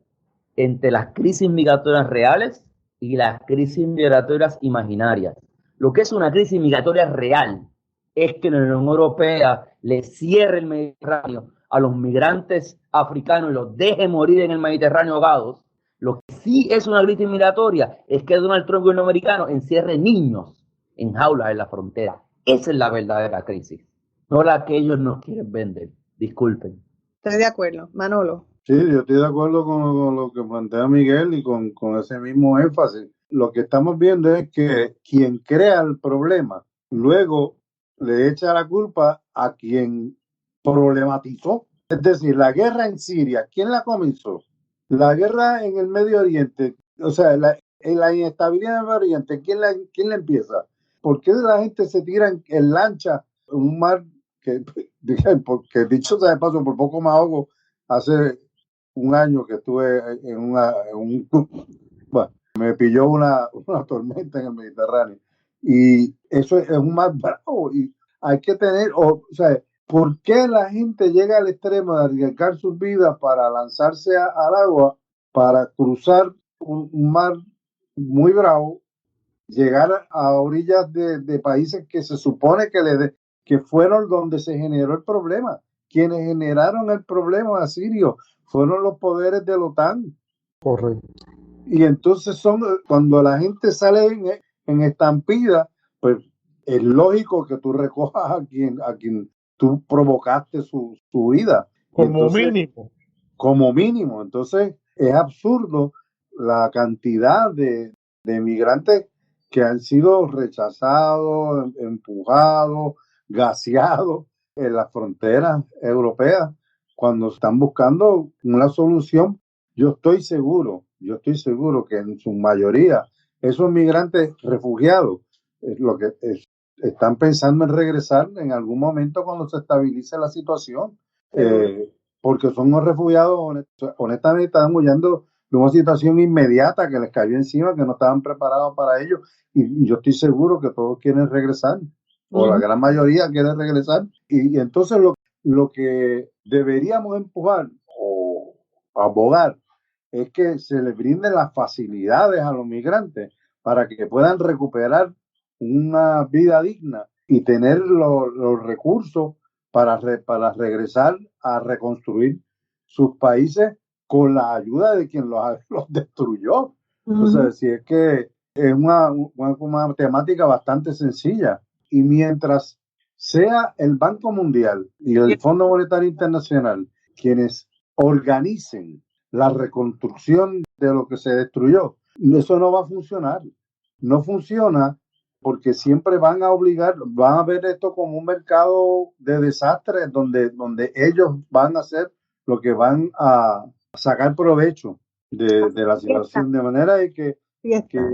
entre las crisis migratorias reales y las crisis migratorias imaginarias. Lo que es una crisis migratoria real es que la Unión Europea le cierre el Mediterráneo a los migrantes africanos y los deje morir en el Mediterráneo ahogados. Lo que sí es una crisis migratoria es que Donald Trump, gobierno americano, encierre niños en jaulas en la frontera. Esa es la verdadera crisis, no la que ellos nos quieren vender. Disculpen. Estoy de acuerdo. Manolo. Sí, yo estoy de acuerdo con lo que plantea Miguel y con ese mismo énfasis. Lo que estamos viendo es que quien crea el problema luego le echa la culpa a quien problematizó. Es decir, la guerra en Siria, ¿quién la comenzó? La guerra en el Medio Oriente, o sea, la inestabilidad en el Medio Oriente, ¿quién la empieza? ¿Por qué la gente se tira en lancha en un mar que, porque dicho sea de paso, por poco me ahogo hace un año que estuve bueno, me pilló una tormenta en el Mediterráneo y eso es un mar bravo y hay que tener, o sea, ¿por qué la gente llega al extremo de arriesgar sus vidas para lanzarse al agua, para cruzar un mar muy bravo, llegar a orillas de países que se supone que fueron donde se generó el problema? Quienes generaron el problema asirio fueron los poderes de la OTAN. Correcto. Y entonces cuando la gente sale en estampida, pues es lógico que tú recojas a quien tú provocaste su vida. Y Como entonces, mínimo. como mínimo. Entonces es absurdo la cantidad de migrantes que han sido rechazados, empujados, gaseados en las fronteras europeas cuando están buscando una solución. Yo estoy seguro que en su mayoría esos migrantes refugiados lo que están pensando en regresar en algún momento cuando se estabilice la situación. Porque son unos refugiados, honestamente, estaban huyendo de una situación inmediata que les cayó encima, que no estaban preparados para ello, y yo estoy seguro que todos quieren regresar, o la gran mayoría quiere regresar, y entonces lo que deberíamos empujar o abogar es que se les brinden las facilidades a los migrantes para que puedan recuperar una vida digna y tener los recursos para regresar a reconstruir sus países con la ayuda de quien los destruyó. Entonces, si es que es una temática bastante sencilla. Y mientras sea el Banco Mundial y el Fondo Monetario Internacional quienes organicen la reconstrucción de lo que se destruyó, eso no va a funcionar. No funciona porque siempre van a ver esto como un mercado de desastres donde ellos van a hacer lo que van a sacar provecho de la situación. De manera de que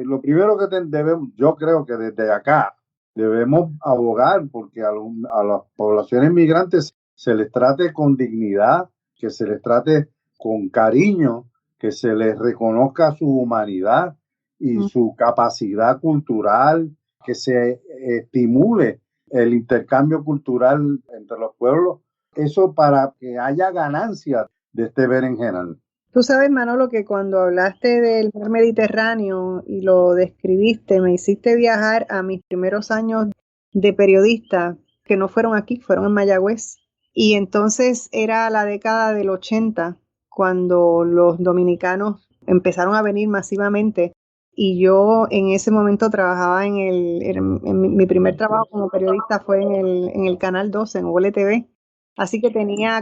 lo primero que debemos, yo creo que desde acá debemos abogar porque a las poblaciones migrantes se les trate con dignidad, que se les trate con cariño, que se les reconozca su humanidad y su capacidad cultural, que se estimule el intercambio cultural entre los pueblos, eso para que haya ganancia de este berenjenal. Tú sabes, Manolo, que cuando hablaste del mar Mediterráneo y lo describiste, me hiciste viajar a mis primeros años de periodista, que no fueron aquí, fueron en Mayagüez. Y entonces era la década del 80, cuando los dominicanos empezaron a venir masivamente. Y yo en ese momento trabajaba mi primer trabajo como periodista fue en el Canal 12, en ULTV. Así que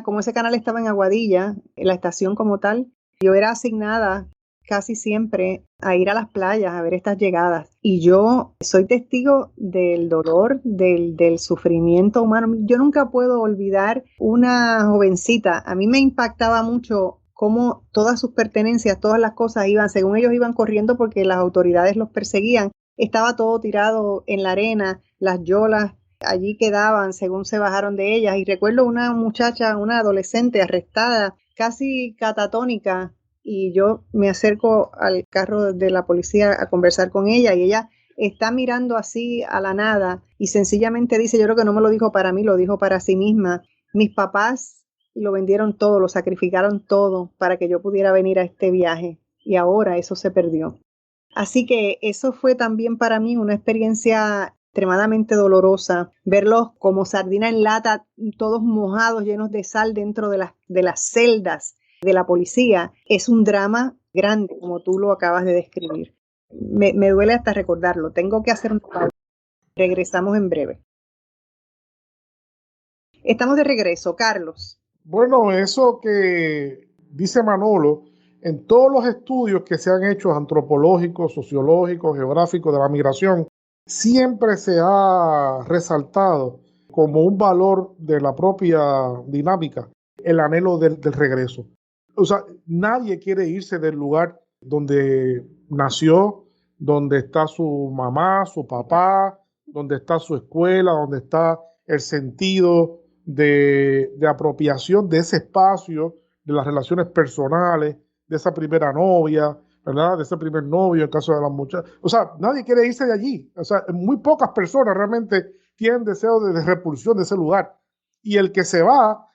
como ese canal estaba en Aguadilla, en la estación como tal, yo era asignada casi siempre a ir a las playas a ver estas llegadas. Y yo soy testigo del dolor, del sufrimiento humano. Yo nunca puedo olvidar una jovencita. A mí me impactaba mucho cómo todas sus pertenencias, todas las cosas según ellos iban corriendo porque las autoridades los perseguían. Estaba todo tirado en la arena, las yolas allí quedaban según se bajaron de ellas. Y recuerdo una muchacha, una adolescente arrestada, casi catatónica, y yo me acerco al carro de la policía a conversar con ella y ella está mirando así a la nada y sencillamente dice, yo creo que no me lo dijo para mí, lo dijo para sí misma. Mis papás lo vendieron todo, lo sacrificaron todo para que yo pudiera venir a este viaje y ahora eso se perdió. Así que eso fue también para mí una experiencia extremadamente dolorosa, verlos como sardina en lata, todos mojados, llenos de sal dentro de las celdas de la policía. Es un drama grande, como tú lo acabas de describir. Me duele hasta recordarlo. Tengo que hacer una pausa. Regresamos en breve. Estamos de regreso, Carlos. Bueno, eso que dice Manolo, en todos los estudios que se han hecho antropológicos, sociológicos, geográficos de la migración, siempre se ha resaltado como un valor de la propia dinámica el anhelo del regreso. O sea, nadie quiere irse del lugar donde nació, donde está su mamá, su papá, donde está su escuela, donde está el sentido de apropiación de ese espacio, de las relaciones personales, de esa primera novia, ¿verdad? De ese primer novio, en el caso de las muchachas. O sea, nadie quiere irse de allí. O sea, muy pocas personas realmente tienen deseo de repulsión de ese lugar. Y el que se va,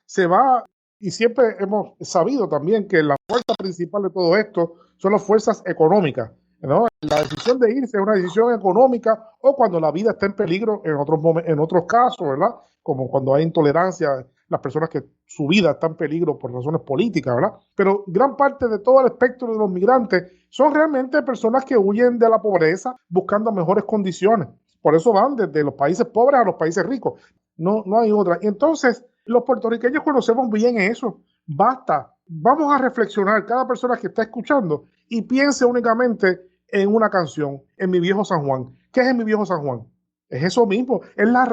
y siempre hemos sabido también que la fuerza principal de todo esto son las fuerzas económicas, ¿no? La decisión de irse es una decisión económica o cuando la vida está en peligro en otros casos, ¿verdad? Como cuando hay intolerancia, las personas que su vida está en peligro por razones políticas, ¿verdad? Pero gran parte de todo el espectro de los migrantes son realmente personas que huyen de la pobreza buscando mejores condiciones. Por eso van desde los países pobres a los países ricos. No hay otra. Entonces, los puertorriqueños conocemos bien eso. Basta. Vamos a reflexionar, cada persona que está escuchando, y piense únicamente en una canción, en Mi Viejo San Juan. ¿Qué es en Mi Viejo San Juan? Es eso mismo, es la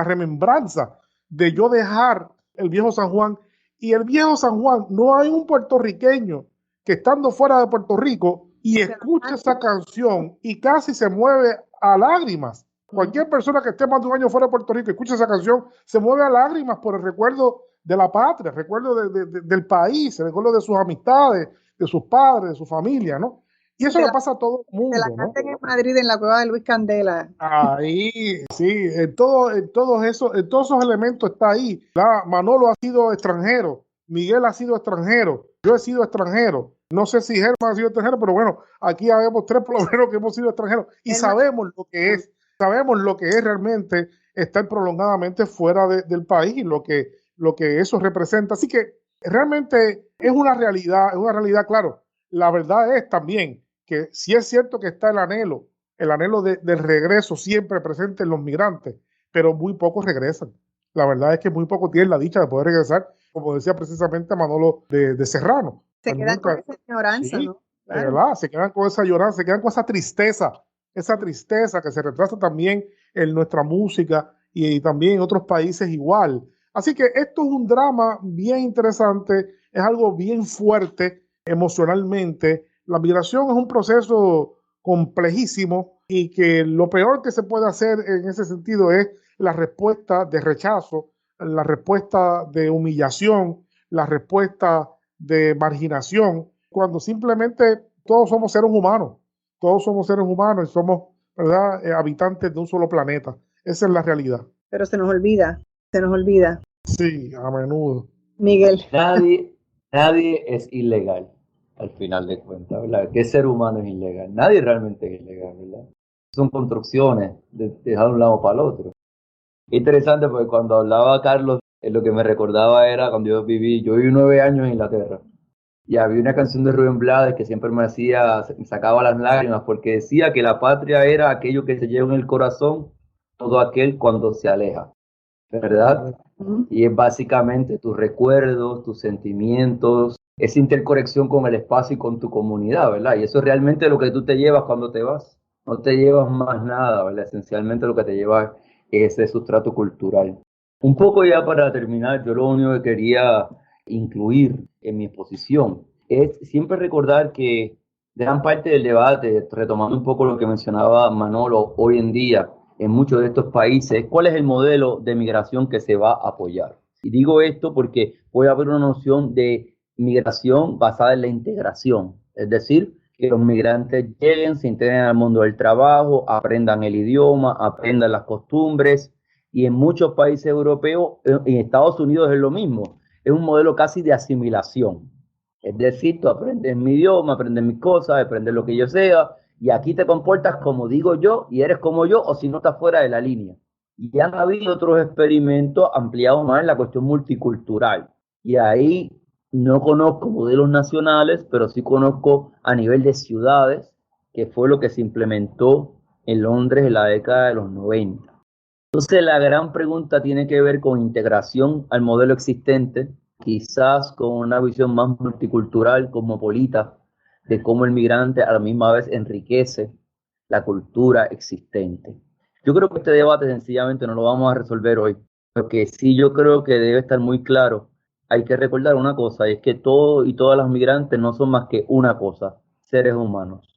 remembranza de yo dejar el Viejo San Juan. Y el Viejo San Juan, no hay un puertorriqueño que estando fuera de Puerto Rico y escuche esa canción y casi se mueve a lágrimas. Cualquier persona que esté más de un año fuera de Puerto Rico y escuche esa canción se mueve a lágrimas por el recuerdo de la patria, el recuerdo del país, el recuerdo de sus amistades, de sus padres, de su familia, ¿no? Y eso le pasa a todo el mundo, se la canten, ¿no? En Madrid, en la cueva de Luis Candela. Ahí, sí, en todos esos elementos está ahí. Manolo ha sido extranjero, Miguel ha sido extranjero, yo he sido extranjero. No sé si Germán ha sido extranjero, pero bueno, aquí habemos tres por lo menos que hemos sido extranjeros y sabemos lo que es realmente estar prolongadamente fuera del país y lo que eso representa. Así que realmente es una realidad, claro. La verdad es también que sí es cierto que está el anhelo del regreso siempre presente en los migrantes, pero muy pocos regresan. La verdad es que muy pocos tienen la dicha de poder regresar, como decía precisamente Manolo de Serrano. Se quedan con esa añoranza, sí, ¿no? Claro. ¿verdad? Se quedan con esa lloranza, se quedan con esa tristeza que se retrasa también en nuestra música y también en otros países igual. Así que esto es un drama bien interesante, es algo bien fuerte emocionalmente. La migración es un proceso complejísimo y que lo peor que se puede hacer en ese sentido es la respuesta de rechazo, la respuesta de humillación, la respuesta de marginación, cuando simplemente todos somos seres humanos y somos, ¿verdad?, habitantes de un solo planeta. Esa es la realidad. Pero se nos olvida. Sí, a menudo. Miguel. Nadie es ilegal, al final de cuentas, ¿verdad? ¿Qué ser humano es ilegal? Nadie realmente es ilegal, ¿verdad? Son construcciones de dejar de un lado para el otro. Interesante porque cuando hablaba Carlos, lo que me recordaba era cuando yo viví 9 años en Inglaterra. Y había una canción de Rubén Blades que siempre me sacaba las lágrimas porque decía que la patria era aquello que se lleva en el corazón, todo aquel cuando se aleja, ¿verdad? Y es básicamente tus recuerdos, tus sentimientos, esa interconexión con el espacio y con tu comunidad, ¿verdad? Y eso es realmente lo que tú te llevas cuando te vas. No te llevas más nada, ¿verdad? Esencialmente lo que te llevas es ese sustrato cultural. Un poco ya para terminar, yo lo único que quería incluir en mi exposición es siempre recordar que gran parte del debate, retomando un poco lo que mencionaba Manolo, hoy en día en muchos de estos países, ¿cuál es el modelo de migración que se va a apoyar? Y digo esto porque puede haber una noción de migración basada en la integración, es decir, que los migrantes lleguen, se integren al mundo del trabajo, aprendan el idioma, aprendan las costumbres, y en muchos países europeos, en Estados Unidos es lo mismo, es un modelo casi de asimilación, es decir, tú aprendes mi idioma, aprendes mis cosas, aprendes lo que yo sea, y aquí te comportas como digo yo y eres como yo, o si no estás fuera de la línea. Y han habido otros experimentos ampliados más en la cuestión multicultural, y ahí no conozco modelos nacionales, pero sí conozco a nivel de ciudades, que fue lo que se implementó en Londres en la década de los 90. Entonces la gran pregunta tiene que ver con integración al modelo existente quizás con una visión más multicultural, cosmopolita, de cómo el migrante a la misma vez enriquece la cultura existente. Yo creo que este debate sencillamente no lo vamos a resolver hoy, porque sí yo creo que debe estar muy claro. Hay que recordar una cosa, y es que todos y todas las migrantes no son más que una cosa, seres humanos.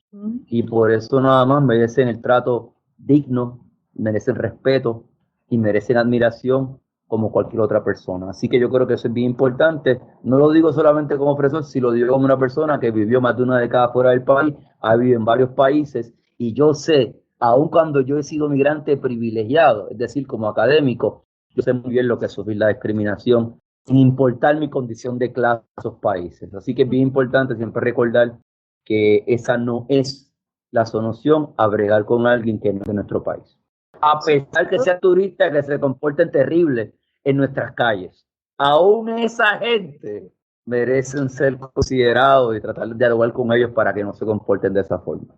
Y por eso nada más merecen el trato digno, merecen respeto y merecen admiración como cualquier otra persona. Así que yo creo que eso es bien importante. No lo digo solamente como profesor, sino lo digo como una persona que vivió más de una década fuera del país, ha vivido en varios países, y yo sé, aun cuando yo he sido migrante privilegiado, es decir, como académico, yo sé muy bien lo que es sufrir la discriminación, sin importar mi condición de clase en esos países. Así que es bien importante siempre recordar que esa no es la solución a bregar con alguien que no es de nuestro país. A pesar que sean turistas que se comporten terribles en nuestras calles, aún esa gente merecen ser considerados y tratar de dialogar con ellos para que no se comporten de esa forma.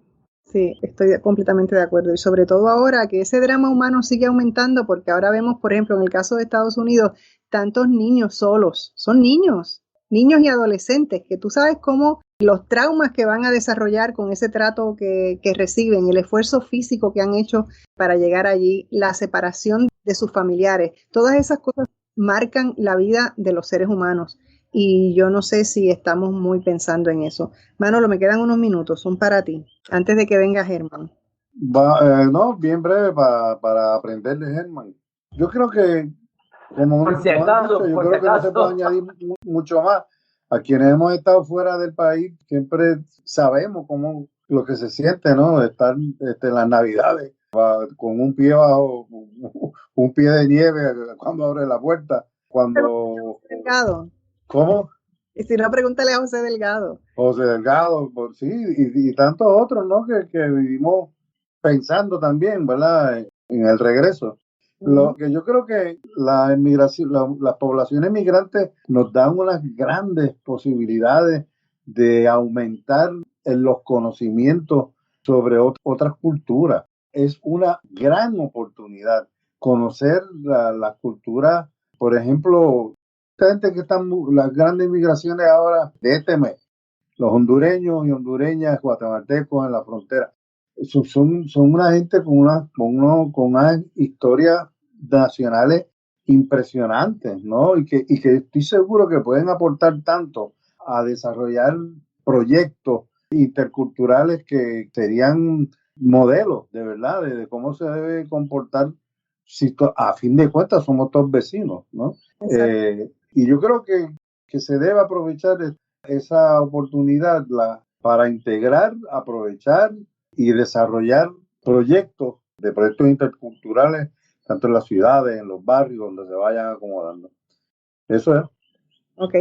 Sí, estoy completamente de acuerdo. Y sobre todo ahora que ese drama humano sigue aumentando, porque ahora vemos, por ejemplo, en el caso de Estados Unidos, tantos niños solos. Son niños y adolescentes, que tú sabes cómo los traumas que van a desarrollar con ese trato que reciben, el esfuerzo físico que han hecho para llegar allí, la separación de sus familiares, todas esas cosas marcan la vida de los seres humanos. Y yo no sé si estamos muy pensando en eso. Manolo, me quedan unos minutos, son para ti, antes de que venga Germán. No, bien breve para aprender de Germán. Yo creo que, como si acaso, dicho, yo creo que no se puede añadir mucho más. A quienes hemos estado fuera del país, siempre sabemos cómo lo que se siente, ¿no? Estar en las Navidades con un pie bajo, un pie de nieve cuando abre la puerta. Cuando... Delgado. ¿Cómo? Y si no, pregúntale a José Delgado. José Delgado, sí, y tantos otros, ¿no? Que vivimos pensando también, ¿verdad? En el regreso. Lo que yo creo que la inmigración, las poblaciones migrantes nos dan unas grandes posibilidades de aumentar en los conocimientos sobre otras culturas. Es una gran oportunidad conocer las culturas, por ejemplo, gente que están, las grandes migraciones ahora de este mes, los hondureños y hondureñas, guatemaltecos en la frontera. Son una gente con unas historias nacionales impresionantes, ¿no? Y que estoy seguro que pueden aportar tanto a desarrollar proyectos interculturales que serían modelos, de verdad, de cómo se debe comportar si a fin de cuentas somos todos vecinos, ¿no? Y yo creo que se debe aprovechar esa oportunidad para integrar, aprovechar y desarrollar proyectos interculturales, tanto en las ciudades, en los barrios, donde se vayan acomodando. Eso es. Ok.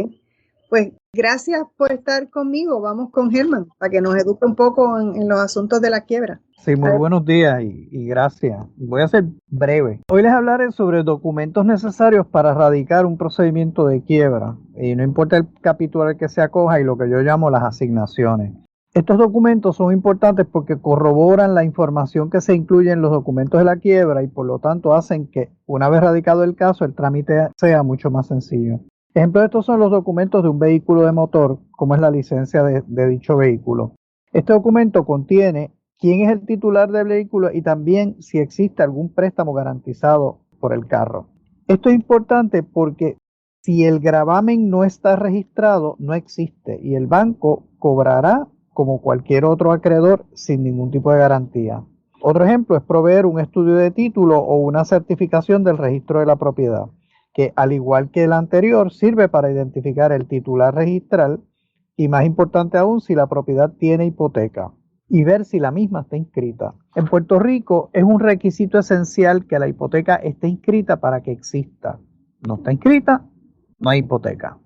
Pues gracias por estar conmigo. Vamos con Germán para que nos eduque un poco en los asuntos de la quiebra. Sí, muy buenos días y gracias. Voy a ser breve. Hoy les hablaré sobre documentos necesarios para radicar un procedimiento de quiebra. Y no importa el capítulo al que se acoja y lo que yo llamo las asignaciones. Estos documentos son importantes porque corroboran la información que se incluye en los documentos de la quiebra y por lo tanto hacen que, una vez radicado el caso, el trámite sea mucho más sencillo. Ejemplo de estos son los documentos de un vehículo de motor, como es la licencia de dicho vehículo. Este documento contiene quién es el titular del vehículo y también si existe algún préstamo garantizado por el carro. Esto es importante porque si el gravamen no está registrado, no existe y el banco cobrará como cualquier otro acreedor sin ningún tipo de garantía. Otro ejemplo es proveer un estudio de título o una certificación del registro de la propiedad, que al igual que el anterior sirve para identificar el titular registral y más importante aún si la propiedad tiene hipoteca y ver si la misma está inscrita. En Puerto Rico es un requisito esencial que la hipoteca esté inscrita para que exista. No está inscrita, no hay hipoteca.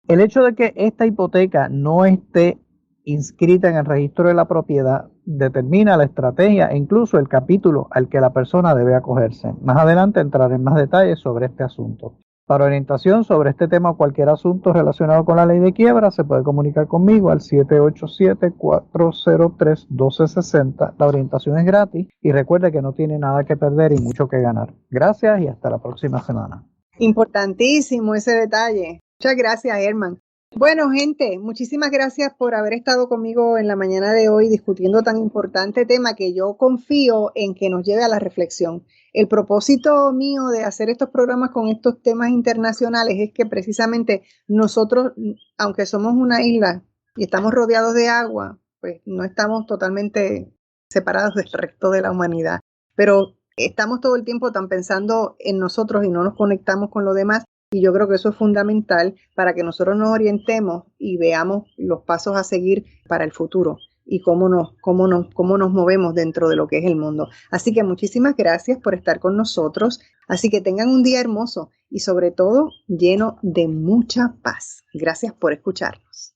El hecho de que esta hipoteca no esté inscrita en el registro de la propiedad determina la estrategia e incluso el capítulo al que la persona debe acogerse. Más adelante entraré en más detalles sobre este asunto. Para orientación sobre este tema o cualquier asunto relacionado con la ley de quiebra, se puede comunicar conmigo al 787-403-1260. La orientación es gratis y recuerde que no tiene nada que perder y mucho que ganar. Gracias y hasta la próxima semana. Importantísimo ese detalle. Muchas gracias, Germán. Bueno, gente, muchísimas gracias por haber estado conmigo en la mañana de hoy discutiendo tan importante tema que yo confío en que nos lleve a la reflexión. El propósito mío de hacer estos programas con estos temas internacionales es que precisamente nosotros, aunque somos una isla y estamos rodeados de agua, pues no estamos totalmente separados del resto de la humanidad, pero estamos todo el tiempo tan pensando en nosotros y no nos conectamos con lo demás. Y yo creo que eso es fundamental para que nosotros nos orientemos y veamos los pasos a seguir para el futuro y cómo nos movemos dentro de lo que es el mundo. Así que muchísimas gracias por estar con nosotros. Así que tengan un día hermoso y sobre todo lleno de mucha paz. Gracias por escucharnos.